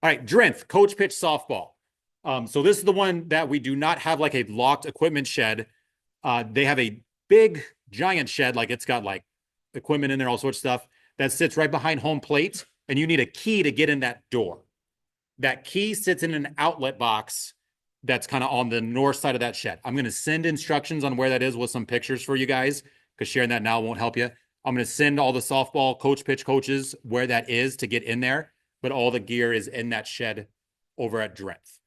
All right, Drinth, coach pitch softball. So this is the one that we do not have like a locked equipment shed. They have a big giant shed, like it's got like equipment in there, all sorts of stuff that sits right behind home plate. And you need a key to get in that door. That key sits in an outlet box that's kind of on the north side of that shed. I'm going to send instructions on where that is with some pictures for you guys because sharing that now won't help you. I'm going to send all the softball coach pitch coaches where that is to get in there, but all the gear is in that shed over at Drinth.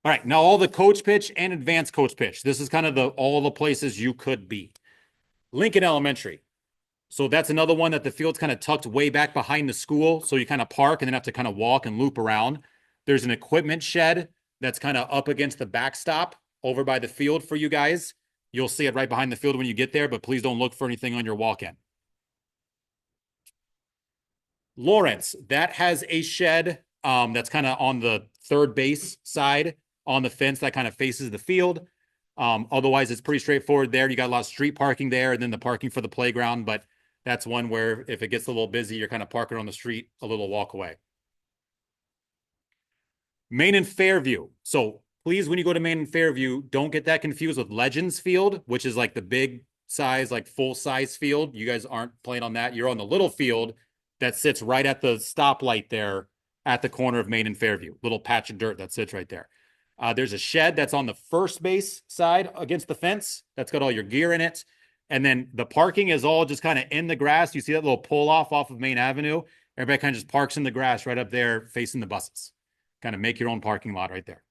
All right, now all the coach pitch and advanced coach pitch. This is kind of all the places you could be. Lincoln Elementary. So that's another one that the field's kind of tucked way back behind the school. So you kind of park and then have to kind of walk and loop around. There's an equipment shed that's kind of up against the backstop over by the field for you guys. You'll see it right behind the field when you get there, but please don't look for anything on your walk-in. Lawrence, that has a shed that's kind of on the third base side on the fence that kind of faces the field. Otherwise, it's pretty straightforward there. You got a lot of street parking there and then the parking for the playground, but that's one where if it gets a little busy, you're kind of parking on the street a little walk away. Main and Fairview. So please, when you go to Main and Fairview, don't get that confused with Legends Field, which is like the big size, like full size field. You guys aren't playing on that. You're on the little field that sits right at the stoplight there at the corner of Main and Fairview. Little patch of dirt that sits right there. There's a shed that's on the first base side against the fence. That's got all your gear in it. And then the parking is all just kind of in the grass. You see that little pull off of Main Avenue. Everybody kind of just parks in the grass right up there facing the buses. Kind of make your own parking lot right there.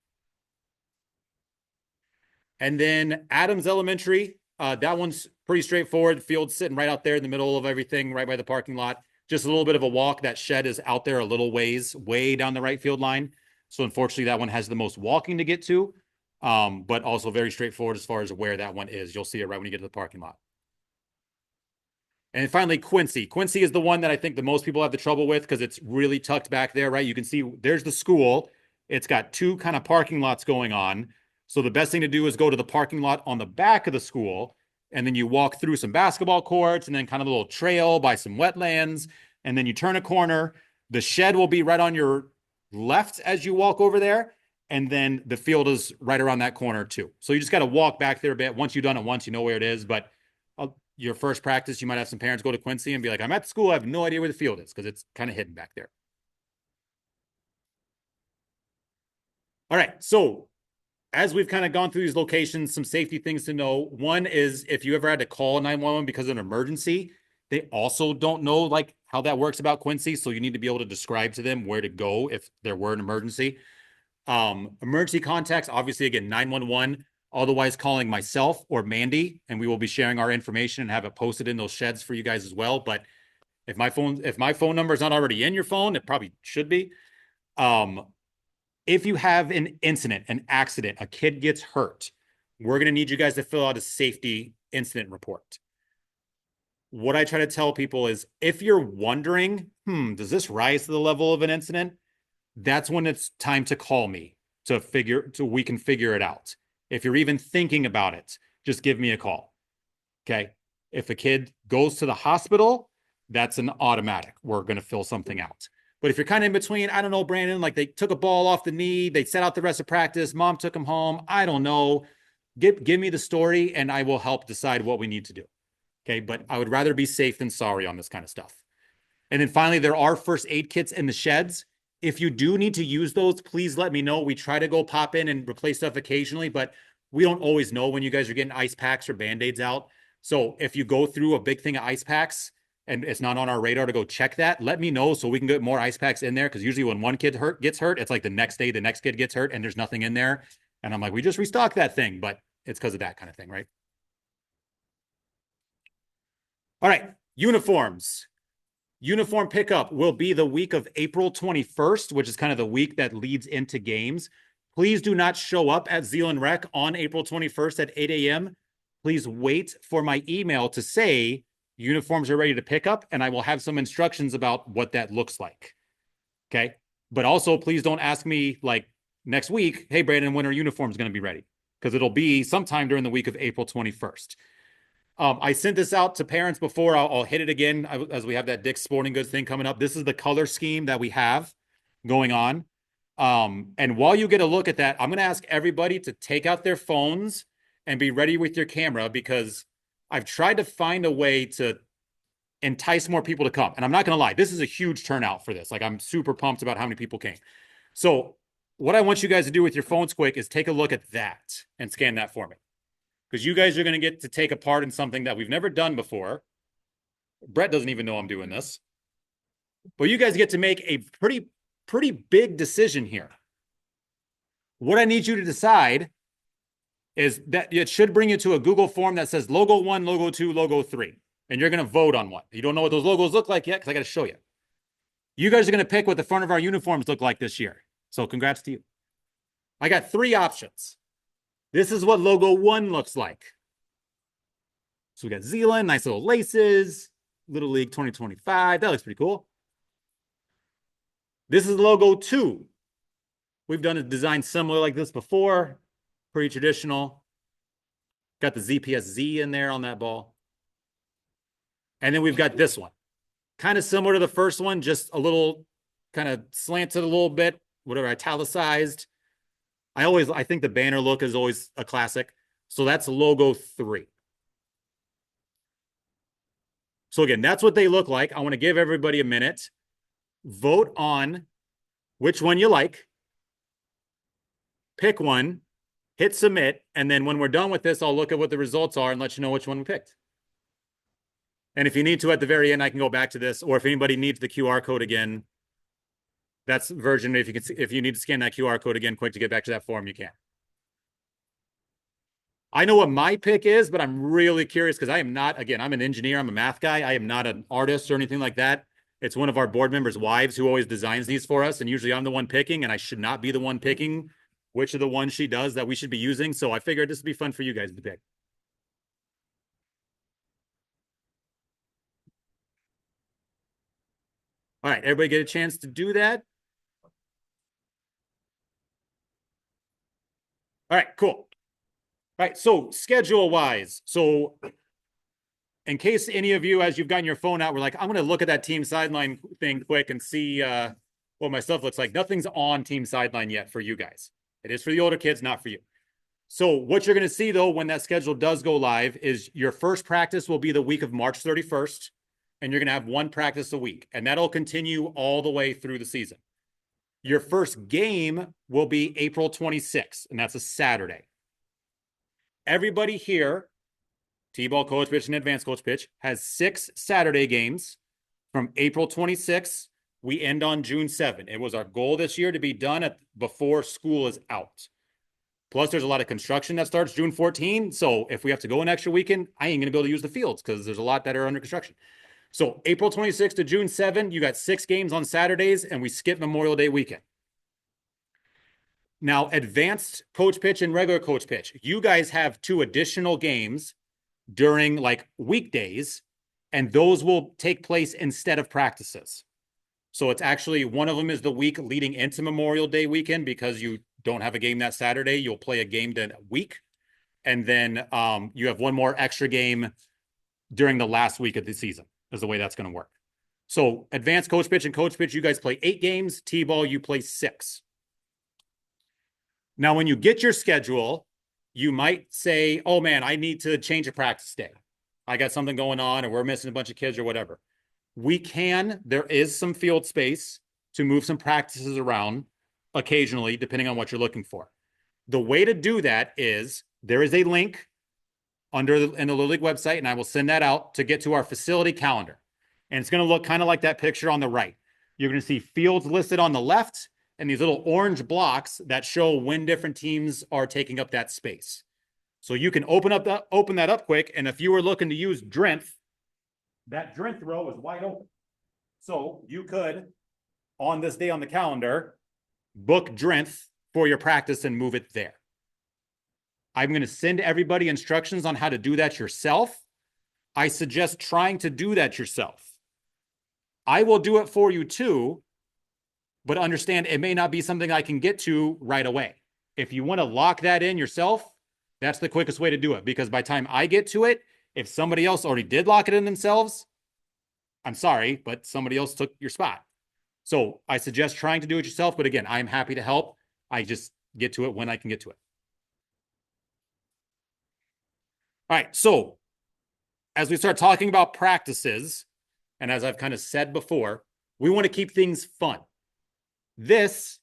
And then Adams Elementary. That one's pretty straightforward. The field's sitting right out there in the middle of everything, right by the parking lot. Just a little bit of a walk. That shed is out there a little ways, way down the right field line. So unfortunately, that one has the most walking to get to, but also very straightforward as far as where that one is. You'll see it right when you get to the parking lot. And finally, Quincy. Quincy is the one that I think the most people have the trouble with because it's really tucked back there, right? You can see there's the school. It's got 2 kind of parking lots going on. So the best thing to do is go to the parking lot on the back of the school, and then you walk through some basketball courts and then kind of a little trail by some wetlands, and then you turn a corner. The shed will be right on your left as you walk over there, and then the field is right around that corner too. So you just got to walk back there a bit. Once you've done it once, you know where it is, but your first practice, you might have some parents go to Quincy and be like, I'm at the school, I have no idea where the field is because it's kind of hidden back there. All right, so as we've kind of gone through these locations, some safety things to know. One is if you ever had to call 911 because of an emergency, they also don't know like how that works about Quincy. So you need to be able to describe to them where to go if there were an emergency. Emergency contacts, obviously, again, 911, otherwise calling myself or Mandy, and we will be sharing our information and have it posted in those sheds for you guys as well. But if my phone number is not already in your phone, it probably should be. If you have an incident, an accident, a kid gets hurt, we're going to need you guys to fill out a safety incident report. What I try to tell people is if you're wondering, does this rise to the level of an incident? That's when it's time to call me so we can figure it out. If you're even thinking about it, just give me a call. Okay. If a kid goes to the hospital, that's an automatic. We're going to fill something out. But if you're kind of in between, I don't know, Brandon, like they took a ball off the knee, they set out the rest of practice, mom took him home. I don't know. Give me the story and I will help decide what we need to do. Okay. But I would rather be safe than sorry on this kind of stuff. And then finally, there are first aid kits in the sheds. If you do need to use those, please let me know. We try to go pop in and replace stuff occasionally, but we don't always know when you guys are getting ice packs or Band-Aids out. So if you go through a big thing of ice packs and it's not on our radar to go check that, let me know so we can get more ice packs in there. Because usually when one kid gets hurt, it's like the next day, the next kid gets hurt and there's nothing in there. And I'm like, we just restocked that thing, but it's because of that kind of thing, right? All right, uniforms. Uniform pickup will be the week of April 21st, which is kind of the week that leads into games. Please do not show up at Zealand Rec on April 21st at 8 a.m. Please wait for my email to say uniforms are ready to pick up, and I will have some instructions about what that looks like. Okay. But also, please don't ask me like next week, hey, Brandon, when are uniforms going to be ready? Because it'll be sometime during the week of April 21st. I sent this out to parents before. I'll hit it again as we have that Dick's Sporting Goods thing coming up. This is the color scheme that we have going on. And while you get a look at that, I'm going to ask everybody to take out their phones and be ready with your camera because I've tried to find a way to entice more people to come. And I'm not going to lie, this is a huge turnout for this. Like I'm super pumped about how many people came. So what I want you guys to do with your phones quick is take a look at that and scan that for me. Because you guys are going to get to take a part in something that we've never done before. Brett doesn't even know I'm doing this. But you guys get to make a pretty big decision here. What I need you to decide is that it should bring you to a Google form that says logo 1, logo 2, logo 3. And you're going to vote on one. You don't know what those logos look like yet because I got to show you. You guys are going to pick what the front of our uniforms look like this year. So congrats to you. I got 3 options. This is what logo 1 looks like. So we got Zealand, nice little laces, Little League 2025. That looks pretty cool. This is logo 2. We've done a design similar like this before. Pretty traditional. Got the ZPSZ in there on that ball. And then we've got this one. Kind of similar to the first one, just a little kind of slanted a little bit, whatever, italicized. I think the banner look is always a classic. So that's logo 3. So again, that's what they look like. I want to give everybody a minute. Vote on which one you like. Pick one, hit submit. And then when we're done with this, I'll look at what the results are and let you know which one we picked. And if you need to at the very end, I can go back to this. Or if anybody needs the QR code again, that's version. If you need to scan that QR code again quick to get back to that form, you can. I know what my pick is, but I'm really curious because I am not, again, I'm an engineer. I'm a math guy. I am not an artist or anything like that. It's one of our board members' wives who always designs these for us. And usually I'm the one picking, and I should not be the one picking which of the ones she does that we should be using. So I figured this would be fun for you guys to pick. All right, everybody get a chance to do that. All right, cool. All right, so schedule-wise, so in case any of you, as you've gotten your phone out, were like, I'm going to look at that team sideline thing quick and see what my stuff looks like. Nothing's on team sideline yet for you guys. It is for the older kids, not for you. So what you're going to see, though, when that schedule does go live is your first practice will be the week of March 31st, and you're going to have 1 practice a week, and that'll continue all the way through the season. Your first game will be April 26th, and that's a Saturday. Everybody here, T-ball, coach pitch, and advanced coach pitch, has 6 Saturday games from April 26th. We end on June 7th. It was our goal this year to be done before school is out. Plus, there's a lot of construction that starts June 14. So if we have to go an extra weekend, I ain't going to be able to use the fields because there's a lot that are under construction. So April 26th to June 7th, you got 6 games on Saturdays, and we skip Memorial Day weekend. Now, advanced coach pitch and regular coach pitch. You guys have 2 additional games during like weekdays, and those will take place instead of practices. So it's actually, one of them is the week leading into Memorial Day weekend because you don't have a game that Saturday. You'll play a game that week. And then you have one more extra game during the last week of the season is the way that's going to work. So advanced coach pitch and coach pitch, you guys play 8 games. T-ball, you play 6. Now, when you get your schedule, you might say, oh man, I need to change a practice day. I got something going on or we're missing a bunch of kids or whatever. There is some field space to move some practices around occasionally, depending on what you're looking for. The way to do that is there is a link in the Little League website, and I will send that out to get to our facility calendar. And it's going to look kind of like that picture on the right. You're going to see fields listed on the left and these little orange blocks that show when different teams are taking up that space. So you can open that up quick. And if you were looking to use Drenth, that Drenth row is wide open. So you could, on this day on the calendar, book Drenth for your practice and move it there. I'm going to send everybody instructions on how to do that yourself. I suggest trying to do that yourself. I will do it for you too, but understand it may not be something I can get to right away. If you want to lock that in yourself, that's the quickest way to do it, because by the time I get to it, if somebody else already did lock it in themselves, I'm sorry, but somebody else took your spot. So I suggest trying to do it yourself. But again, I'm happy to help. I just get to it when I can get to it. All right. So as we start talking about practices, and as I've kind of said before, we want to keep things fun. This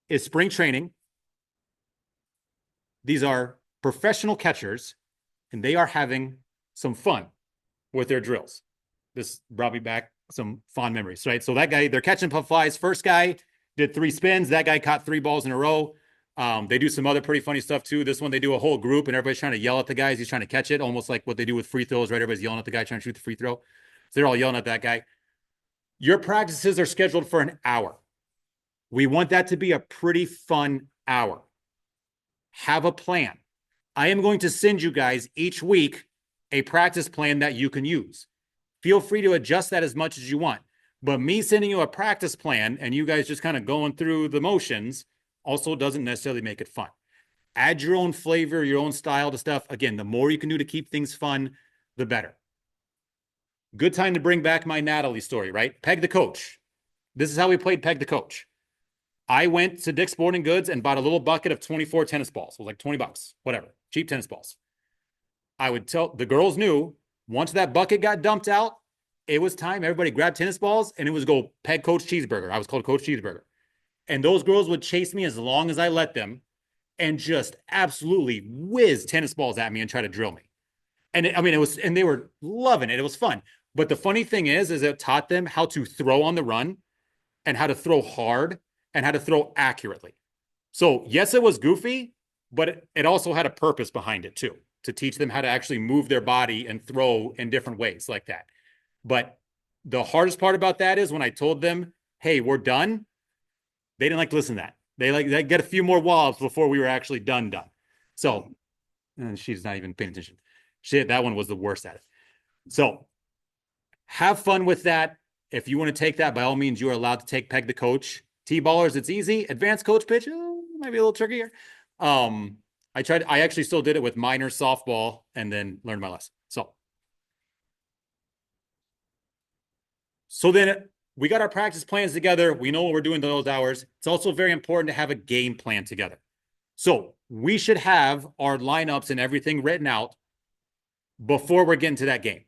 is spring training. These are professional catchers, and they are having some fun with their drills. This brought me back some fond memories, right? So that guy, they're catching puff flies. First guy did 3 spins. That guy caught 3 balls in a row. They do some other pretty funny stuff too. This one, they do a whole group and everybody's trying to yell at the guy as he's trying to catch it, almost like what they do with free throws, right? Everybody's yelling at the guy trying to shoot the free throw. So they're all yelling at that guy. Your practices are scheduled for an hour. We want that to be a pretty fun hour. Have a plan. I am going to send you guys each week a practice plan that you can use. Feel free to adjust that as much as you want. But me sending you a practice plan and you guys just kind of going through the motions also doesn't necessarily make it fun. Add your own flavor, your own style to stuff. Again, the more you can do to keep things fun, the better. Good time to bring back my Natalie story, right? Peg the Coach. This is how we played Peg the Coach. I went to Dick's Sporting Goods and bought a little bucket of 24 tennis balls. It was like $20, whatever, cheap tennis balls. I would tell the girls knew once that bucket got dumped out, it was time. Everybody grabbed tennis balls and it was go Peg Coach Cheeseburger. I was called Coach Cheeseburger. And those girls would chase me as long as I let them and just absolutely whiz tennis balls at me and try to drill me. And they were loving it. It was fun. But the funny thing is it taught them how to throw on the run and how to throw hard and how to throw accurately. So yes, it was goofy, but it also had a purpose behind it too, to teach them how to actually move their body and throw in different ways like that. But the hardest part about that is when I told them, hey, we're done, they didn't like to listen to that. They get a few more wallops before we were actually done. So, and she's not even paying attention. That one was the worst at it. So have fun with that. If you want to take that, by all means, you are allowed to take Peg the Coach. T-ballers, it's easy. Advanced coach pitch, might be a little trickier. I actually still did it with minor softball and then learned my lesson. So then we got our practice plans together. We know what we're doing those hours. It's also very important to have a game plan together. So we should have our lineups and everything written out before we're getting to that game.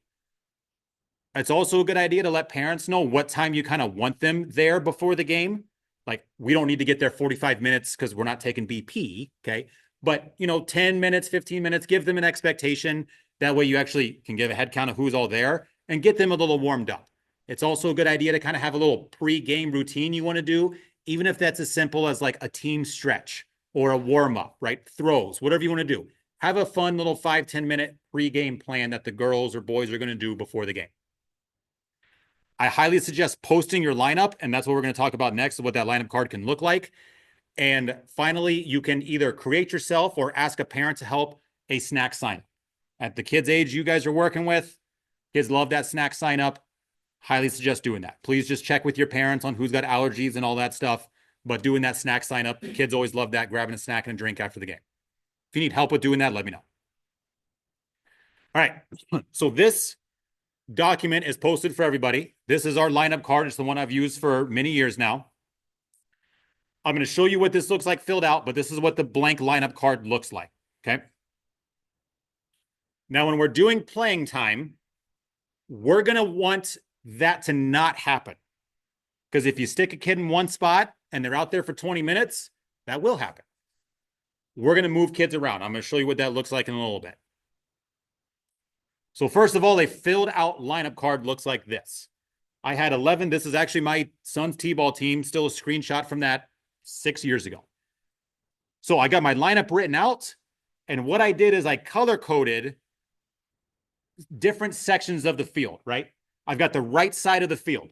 It's also a good idea to let parents know what time you kind of want them there before the game. Like we don't need to get there 45 minutes because we're not taking BP. Okay. But 10 minutes, 15 minutes, give them an expectation. That way you actually can give a head count of who's all there and get them a little warmed up. It's also a good idea to kind of have a little pre-game routine you want to do, even if that's as simple as like a team stretch or a warm-up, right? Throws, whatever you want to do. Have a fun little 5-10 minute pre-game plan that the girls or boys are going to do before the game. I highly suggest posting your lineup, and that's what we're going to talk about next, what that lineup card can look like. And finally, you can either create yourself or ask a parent to help a snack sign. At the kids' age you guys are working with, kids love that snack sign up. Highly suggest doing that. Please just check with your parents on who's got allergies and all that stuff. But doing that snack sign up, kids always love that, grabbing a snack and a drink after the game. If you need help with doing that, let me know. All right. So this document is posted for everybody. This is our lineup card. It's the one I've used for many years now. I'm going to show you what this looks like filled out, but this is what the blank lineup card looks like. Okay. Now, when we're doing playing time, we're going to want that to not happen. Because if you stick a kid in one spot and they're out there for 20 minutes, that will happen. We're going to move kids around. I'm going to show you what that looks like in a little bit. So first of all, a filled out lineup card looks like this. I had 11. This is actually my son's T-ball team, still a screenshot from that 6 years ago. So I got my lineup written out. And what I did is I color coded different sections of the field, right? I've got the right side of the field,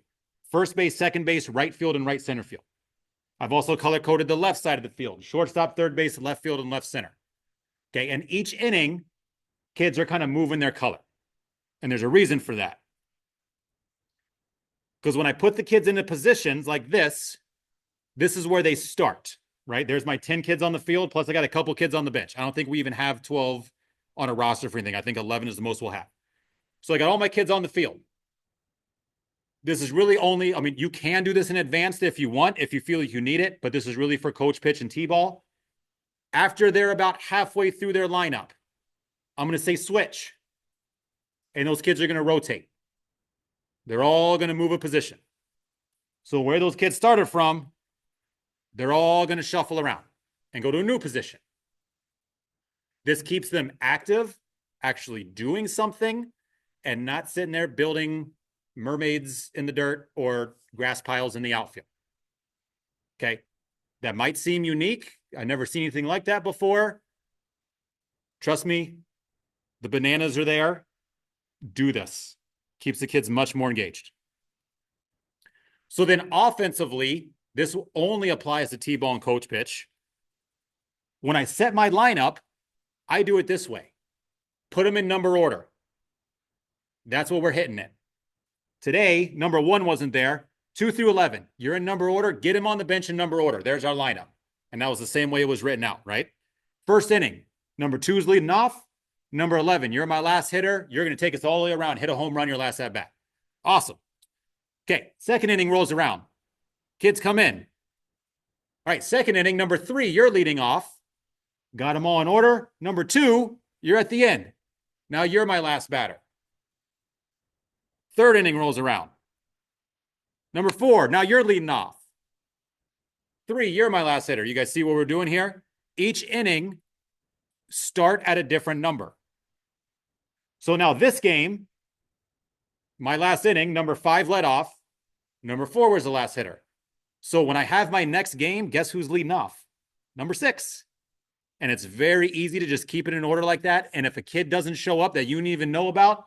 first base, second base, right field, and right center field. I've also color coded the left side of the field, shortstop, third base, left field, and left center. Okay. And each inning, kids are kind of moving their color. And there's a reason for that. Because when I put the kids into positions like this is where they start, right? There's my 10 kids on the field, plus I got a couple kids on the bench. I don't think we even have 12 on a roster for anything. I think 11 is the most we'll have. So I got all my kids on the field. This is really only, you can do this in advance if you want, if you feel like you need it, but this is really for coach pitch and T-ball. After they're about halfway through their lineup, I'm going to say switch. And those kids are going to rotate. They're all going to move a position. So where those kids started from, they're all going to shuffle around and go to a new position. This keeps them active, actually doing something, and not sitting there building mermaids in the dirt or grass piles in the outfield. Okay. That might seem unique. I've never seen anything like that before. Trust me, the bananas are there. Do this. Keeps the kids much more engaged. So then offensively, this only applies to T-ball and coach pitch. When I set my lineup, I do it this way. Put them in number order. That's what we're hitting it. Today, number 1 wasn't there. 2 through 11. You're in number order. Get him on the bench in number order. There's our lineup. And that was the same way it was written out, right? First inning, number 2 is leading off. Number 11, you're my last hitter. You're going to take us all the way around, hit a home run your last at bat. Awesome. Okay, second inning rolls around. Kids come in. All right, second inning, number 3, you're leading off. Got them all in order. Number 2, you're at the end. Now you're my last batter. Third inning rolls around. Number 4, now you're leading off. 3, you're my last hitter. You guys see what we're doing here? Each inning, start at a different number. So now this game, my last inning, number 5 led off. Number 4 was the last hitter. So when I have my next game, guess who's leading off? Number 6. And it's very easy to just keep it in order like that. And if a kid doesn't show up that you didn't even know about,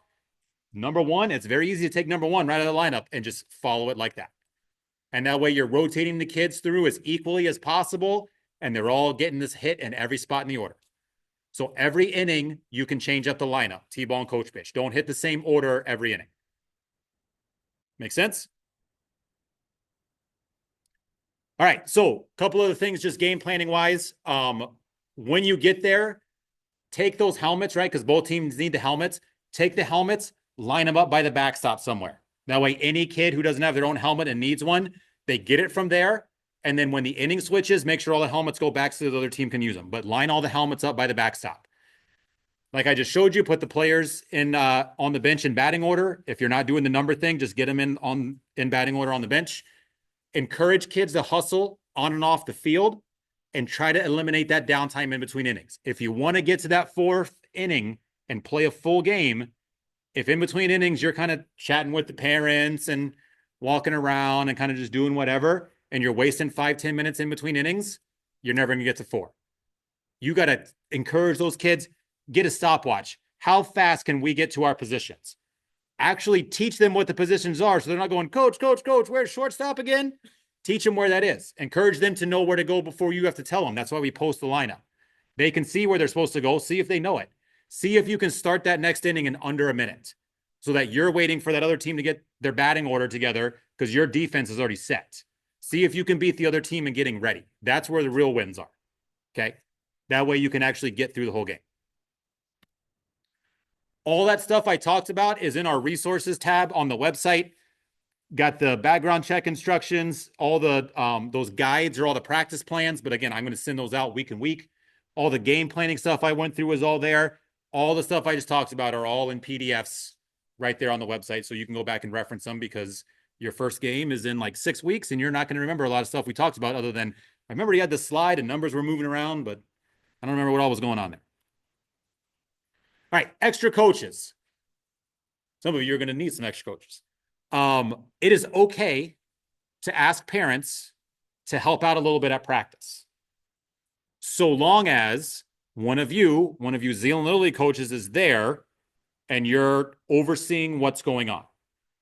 number 1, it's very easy to take number 1 right out of the lineup and just follow it like that. And that way you're rotating the kids through as equally as possible. And they're all getting this hit in every spot in the order. So every inning, you can change up the lineup, T-ball and coach pitch. Don't hit the same order every inning. Make sense? All right, so a couple other things just game planning wise. When you get there, take those helmets, right? Because both teams need the helmets. Take the helmets, line them up by the backstop somewhere. That way, any kid who doesn't have their own helmet and needs one, they get it from there. And then when the inning switches, make sure all the helmets go back so the other team can use them. But line all the helmets up by the backstop. Like I just showed you, put the players in on the bench in batting order. If you're not doing the number thing, just get them in batting order on the bench. encourage kids to hustle on and off the field and try to eliminate that downtime in between innings. If you want to get to that fourth inning and play a full game, if in between innings you're kind of chatting with the parents and walking around and kind of just doing whatever, and you're wasting 5-10 minutes in between innings, you're never going to get to 4. You got to encourage those kids, get a stopwatch. How fast can we get to our positions? Actually teach them what the positions are so they're not going, coach, where's shortstop again? Teach them where that is. Encourage them to know where to go before you have to tell them. That's why we post the lineup. They can see where they're supposed to go, see if they know it. See if you can start that next inning in under a minute so that you're waiting for that other team to get their batting order together because your defense is already set. See if you can beat the other team in getting ready. That's where the real wins are. Okay? That way you can actually get through the whole game. All that stuff I talked about is in our resources tab on the website. Got the background check instructions, all the those guides or all the practice plans. But again, I'm going to send those out week and week. All the game planning stuff I went through is all there. All the stuff I just talked about are all in PDFs right there on the website. So you can go back and reference them because your first game is in like 6 weeks and you're not going to remember a lot of stuff we talked about other than I remember you had the slide and numbers were moving around, but I don't remember what all was going on there. All right, extra coaches. Some of you are going to need some extra coaches. It is okay to ask parents to help out a little bit at practice. So long as one of you ZLL Little League coaches is there and you're overseeing what's going on.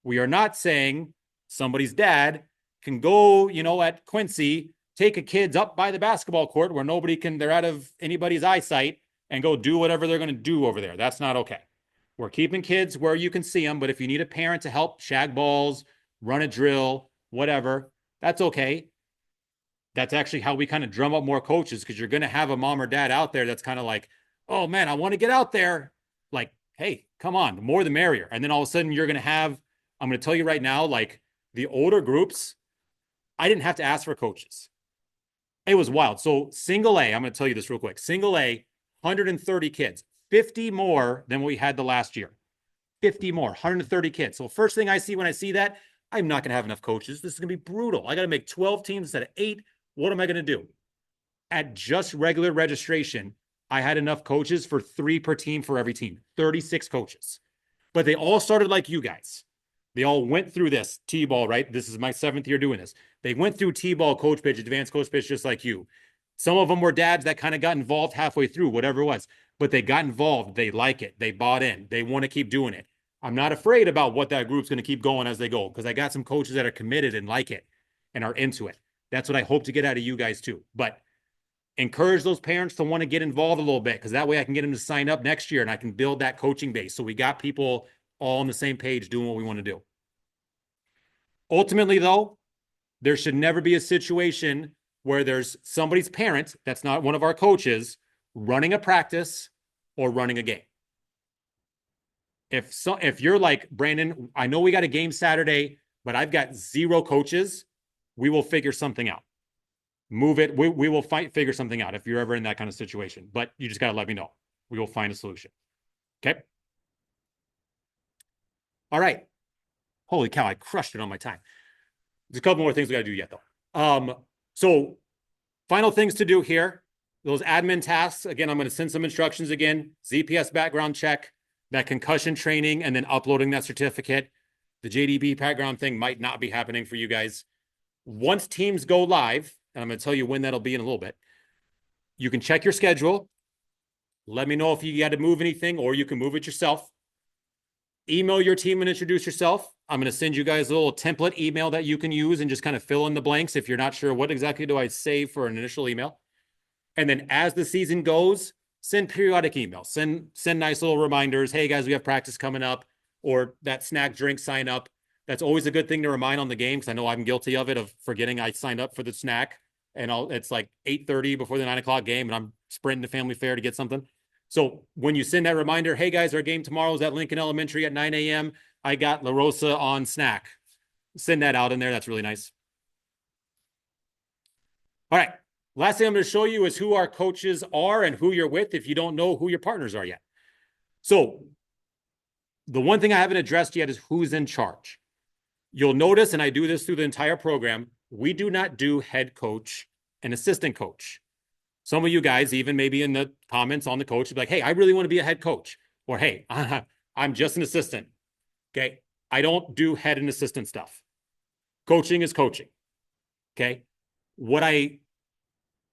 We are not saying somebody's dad can go, at Quincy, take a kid's up by the basketball court where they're out of anybody's eyesight and go do whatever they're going to do over there. That's not okay. We're keeping kids where you can see them, but if you need a parent to help shag balls, run a drill, whatever, that's okay. That's actually how we kind of drum up more coaches because you're going to have a mom or dad out there that's kind of like, oh man, I want to get out there. Like, hey, come on, the more the merrier. And then all of a sudden you're going to have, I'm going to tell you right now, like the older groups, I didn't have to ask for coaches. It was wild. So single A, I'm going to tell you this real quick. Single A, 130 kids, 50 more than we had the last year. 50 more, 130 kids. So first thing I see when I see that, I'm not going to have enough coaches. This is going to be brutal. I got to make 12 teams instead of 8. What am I going to do? At just regular registration, I had enough coaches for 3 per team for every team, 36 coaches. But they all started like you guys. They all went through this T-ball, right? This is my 7th year doing this. They went through T-ball, coach pitch, advanced coach pitch, just like you. Some of them were dads that kind of got involved halfway through, whatever it was. But they got involved. They like it. They bought in. They want to keep doing it. I'm not afraid about what that group's going to keep going as they go because I got some coaches that are committed and like it and are into it. That's what I hope to get out of you guys too. But encourage those parents to want to get involved a little bit because that way I can get them to sign up next year and I can build that coaching base. So we got people all on the same page doing what we want to do. Ultimately, though, there should never be a situation where there's somebody's parent that's not one of our coaches running a practice or running a game. If you're like, Brandon, I know we got a game Saturday, but I've got 0 coaches, we will figure something out. Move it. We will figure something out if you're ever in that kind of situation. But you just got to let me know. We will find a solution. Okay? All right. Holy cow, I crushed it on my time. There's a couple more things we got to do yet, though. So final things to do here. Those admin tasks. Again, I'm going to send some instructions again. ZPS background check, that concussion training, and then uploading that certificate. The JDB background thing might not be happening for you guys. Once teams go live, and I'm going to tell you when that'll be in a little bit, you can check your schedule. Let me know if you got to move anything or you can move it yourself. Email your team and introduce yourself. I'm going to send you guys a little template email that you can use and just kind of fill in the blanks if you're not sure what exactly do I say for an initial email. And then as the season goes, send periodic emails. Send nice little reminders. Hey, guys, we have practice coming up, or that snack drink sign up. That's always a good thing to remind on the game because I know I'm guilty of it, of forgetting I signed up for the snack. And it's like 8:30 before the 9 o'clock game, and I'm sprinting to Family Fair to get something. So when you send that reminder, hey, guys, our game tomorrow is at Lincoln Elementary at 9 a.m. I got La Rosa on snack. Send that out in there. That's really nice. All right. Last thing I'm going to show you is who our coaches are and who you're with if you don't know who your partners are yet. So the one thing I haven't addressed yet is who's in charge. You'll notice, and I do this through the entire program, we do not do head coach and assistant coach. Some of you guys, even maybe in the comments on the coach, be like, hey, I really want to be a head coach. Or, hey, I'm just an assistant. Okay. I don't do head and assistant stuff. Coaching is coaching. Okay. What I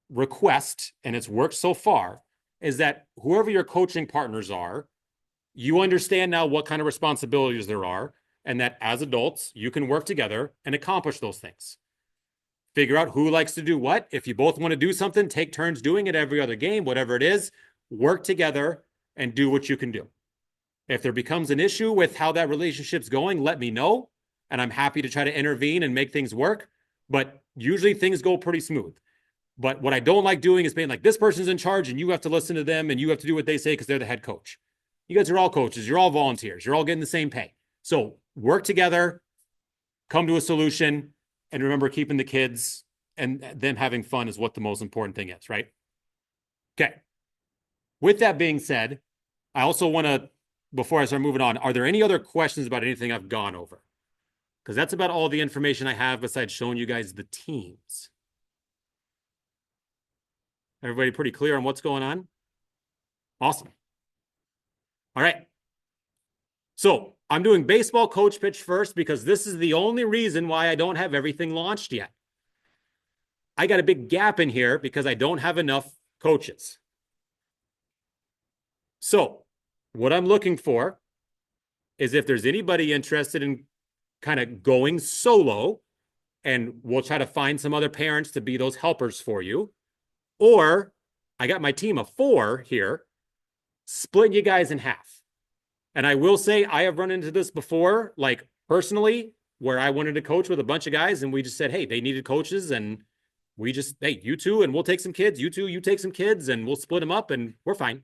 request, and it's worked so far, is that whoever your coaching partners are, you understand now what kind of responsibilities there are, and that as adults, you can work together and accomplish those things. Figure out who likes to do what. If you both want to do something, take turns doing it every other game, whatever it is, work together and do what you can do. If there becomes an issue with how that relationship's going, let me know, and I'm happy to try to intervene and make things work. But usually things go pretty smooth. But what I don't like doing is being like, this person's in charge and you have to listen to them and you have to do what they say because they're the head coach. You guys are all coaches. You're all volunteers. You're all getting the same pay. So work together, come to a solution, and remember keeping the kids and them having fun is what the most important thing is, right? Okay. With that being said, I also want to, before I start moving on, are there any other questions about anything I've gone over? Because that's about all the information I have besides showing you guys the teams. Everybody pretty clear on what's going on? Awesome. All right. So I'm doing baseball coach pitch first because this is the only reason why I don't have everything launched yet. I got a big gap in here because I don't have enough coaches. So what I'm looking for is if there's anybody interested in kind of going solo, and we'll try to find some other parents to be those helpers for you. Or I got my team of 4 here, splitting you guys in half. And I will say I have run into this before, like personally, where I wanted to coach with a bunch of guys and we just said, hey, they needed coaches and we just, hey, you two, and we'll take some kids, you two, you take some kids and we'll split them up and we're fine.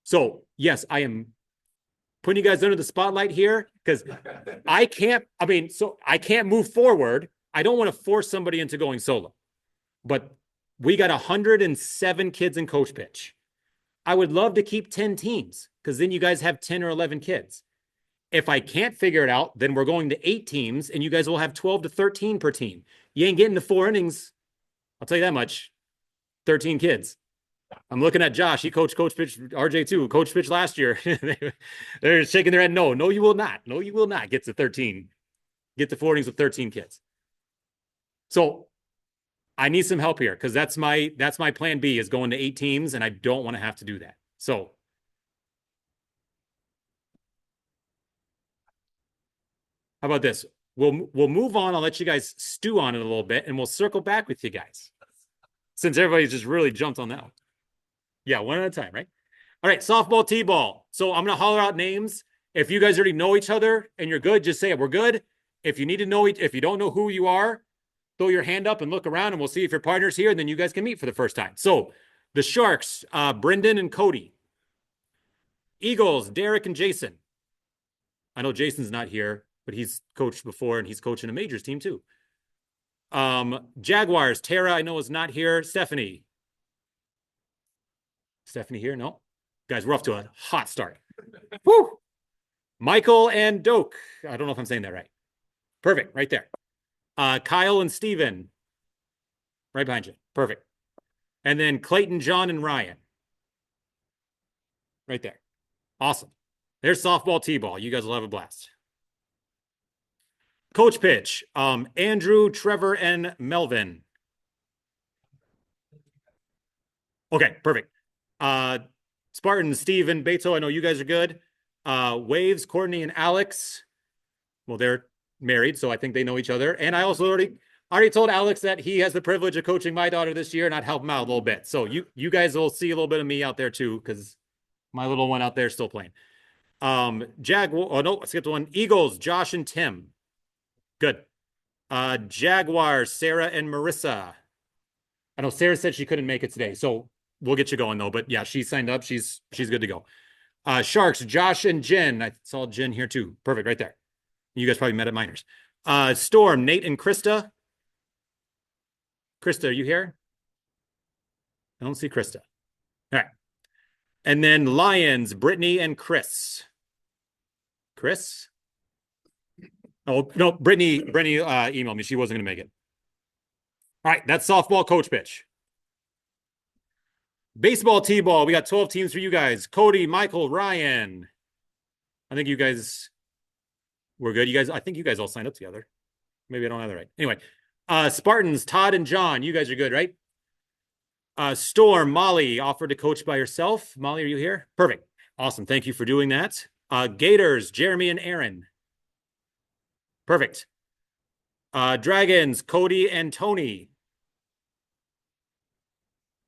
So yes, I am putting you guys under the spotlight here because I can't move forward. I don't want to force somebody into going solo, but we got 107 kids in coach pitch. I would love to keep 10 teams because then you guys have 10 or 11 kids. If I can't figure it out, then we're going to 8 teams and you guys will have 12 to 13 per team. You ain't getting to 4 innings. I'll tell you that much. 13 kids. I'm looking at Josh. He coach pitch, RJ too, coach pitch last year. They're shaking their head. No, you will not. No, you will not get to 13. Get to 4 innings with 13 kids. So I need some help here because that's my plan B is going to 8 teams and I don't want to have to do that. So how about this? We'll move on. I'll let you guys stew on it a little bit and we'll circle back with you guys. Since everybody's just really jumped on that one. Yeah, one at a time, right? All right, softball, t-ball. So I'm going to holler out names. If you guys already know each other and you're good, just say it. We're good. If you need to know, if you don't know who you are, throw your hand up and look around and we'll see if your partner's here and then you guys can meet for the first time. So the Sharks, Brendan and Cody. Eagles, Derek and Jason. I know Jason's not here, but he's coached before and he's coaching a majors team too. Jaguars, Tara, I know is not here. Stephanie here? No. Guys, we're off to a hot start. Woo! Michael and Doak. I don't know if I'm saying that right. Perfect. Right there. Kyle and Steven. Right behind you. Perfect. And then Clayton, John, and Ryan. Right there. Awesome. There's softball, t-ball. You guys will have a blast. Coach pitch. Andrew, Trevor, and Melvin. Okay, perfect. Spartan, Steven, Beto, I know you guys are good. Waves, Courtney, and Alex. Well, they're married, so I think they know each other. And I also already told Alex that he has the privilege of coaching my daughter this year and I'd help him out a little bit. So you guys will see a little bit of me out there too, because my little one out there is still playing. Oh no, I skipped one. Eagles, Josh and Tim. Good. Jaguars, Sarah and Marissa. I know Sarah said she couldn't make it today, so we'll get you going though. But yeah, she signed up. She's good to go. Sharks, Josh and Jen. I saw Jen here too. Perfect, right there. You guys probably met at Miners. Storm, Nate and Krista. Krista, are you here? I don't see Krista. All right. And then Lions, Brittany and Chris. Chris? Oh, no, Brittany emailed me. She wasn't going to make it. All right, that's softball coach pitch. Baseball T-ball. We got 12 teams for you guys. Cody, Michael, Ryan. I think you guys were good. I think you guys all signed up together. Maybe I don't have that right. Anyway, Spartans, Todd and John. You guys are good, right? Storm, Molly, offered to coach by herself. Molly, are you here? Perfect. Awesome. Thank you for doing that. Gators, Jeremy and Aaron. Perfect. Dragons, Cody and Tony.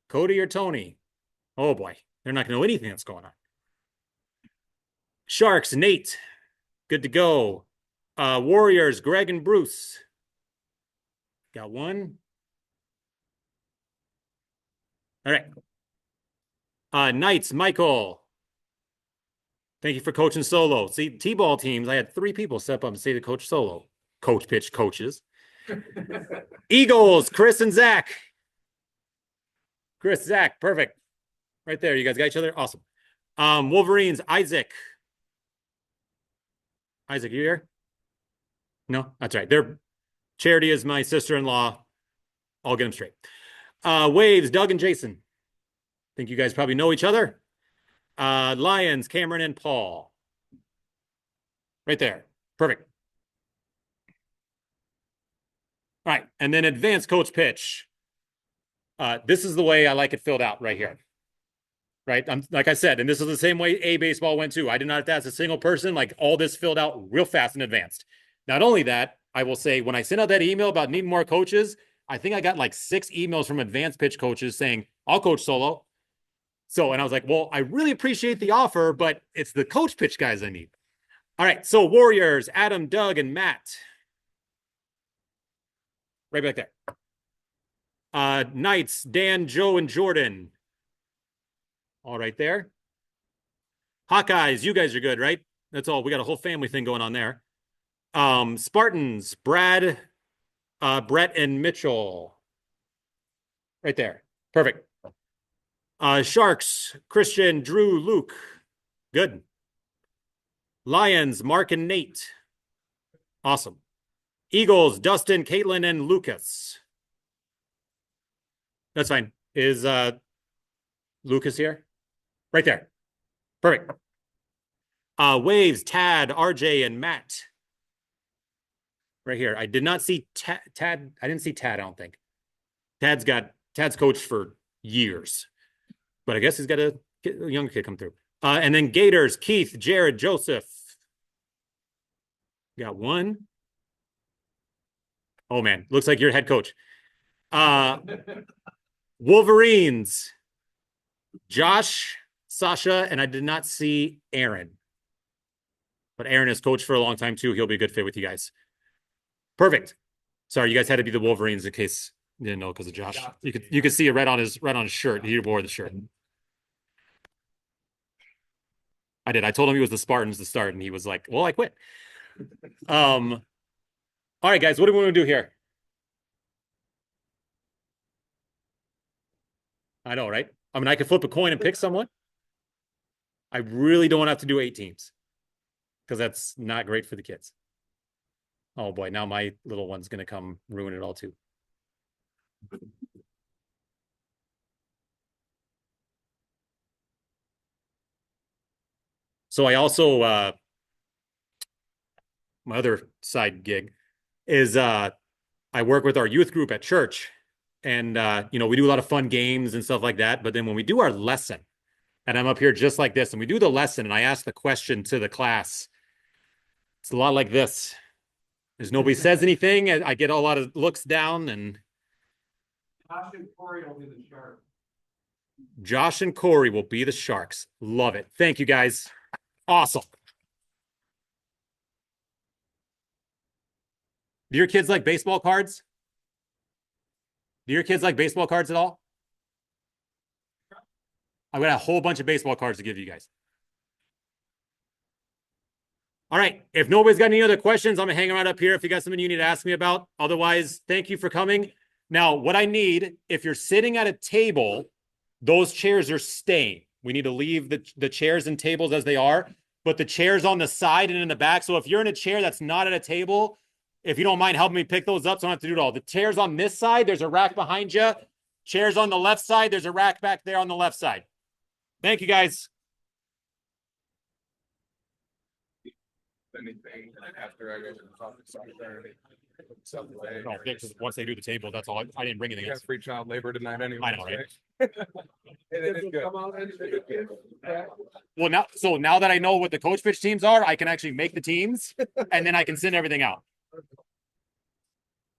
Cody or Tony? Oh boy, they're not going to know anything that's going on. Sharks, Nate. Good to go. Warriors, Greg and Bruce. Got one. All right. Knights, Michael. Thank you for coaching solo. See, T-ball teams, I had 3 people step up and say to coach solo. Coach pitch coaches. Eagles, Chris and Zach. Chris, Zach, perfect. Right there. You guys got each other? Awesome. Wolverines, Isaac. Isaac, you here? No, that's right. Their Charity is my sister-in-law. I'll get them straight. Waves, Doug and Jason. Think you guys probably know each other. Lions, Cameron and Paul. Right there. Perfect. All right. And then advanced coach pitch. This is the way I like it filled out right here. Right. Like I said, and this is the same way A baseball went too. I did not have to ask a single person, like all this filled out real fast and advanced. Not only that, I will say when I sent out that email about needing more coaches, I think I got like 6 emails from advanced pitch coaches saying, I'll coach solo. So, and I was like, well, I really appreciate the offer, but it's the coach pitch guys I need. All right. So Warriors, Adam, Doug, and Matt. Right back there. Knights, Dan, Joe, and Jordan. All right there. Hawkeyes, you guys are good, right? That's all. We got a whole family thing going on there. Spartans, Brad, Brett, and Mitchell. Right there. Perfect. Sharks, Christian, Drew, Luke. Good. Lions, Mark and Nate. Awesome. Eagles, Dustin, Caitlin, and Lucas. That's fine. Is Lucas here? Right there. Perfect. Waves, Tad, RJ, and Matt. Right here. I did not see Tad. I didn't see Tad, I don't think. Tad's coached for years. But I guess he's got a younger kid come through. And then Gators, Keith, Jared, Joseph. Got one. Oh, man. Looks like you're head coach. Wolverines, Josh, Sasha, and I did not see Aaron. But Aaron has coached for a long time, too. He'll be a good fit with you guys. Perfect. Sorry, you guys had to be the Wolverines in case you didn't know because of Josh. You could see it right on his shirt. He wore the shirt. I did. I told him he was the Spartans to start, and he was like, well, I quit. All right, guys, what do we want to do here? I know, right? I mean, I could flip a coin and pick someone. I really don't want to have to do 8 teams because that's not great for the kids. Oh boy, now my little one's going to come ruin it all too. So I also, my other side gig is I work with our youth group at church. And, we do a lot of fun games and stuff like that. But then when we do our lesson, and I'm up here just like this, and we do the lesson, and I ask the question to the class, it's a lot like this. As nobody says anything, I get a lot of looks down, and Josh and Corey will be the Sharks. Josh and Corey will be the Sharks. Love it. Thank you, guys. Awesome. Do your kids like baseball cards? Do your kids like baseball cards at all? I've got a whole bunch of baseball cards to give you guys. All right. If nobody's got any other questions, I'm going to hang right up here if you got something you need to ask me about. Otherwise, thank you for coming. Now, what I need, if you're sitting at a table, those chairs are staying. We need to leave the chairs and tables as they are. but the chair's on the side and in the back. So if you're in a chair that's not at a table, if you don't mind helping me pick those up, so I don't have to do it all. The chair's on this side, there's a rack behind you. Chairs on the left side, there's a rack back there on the left side. Thank you, guys. Anything after I go to the office, something. No, because once they do the table, that's all. I didn't bring anything You else. got free child labor tonight anyway. I know, right? And then it's good. Well, now that I know what the coach pitch teams are, I can actually make the teams and then I can send everything out.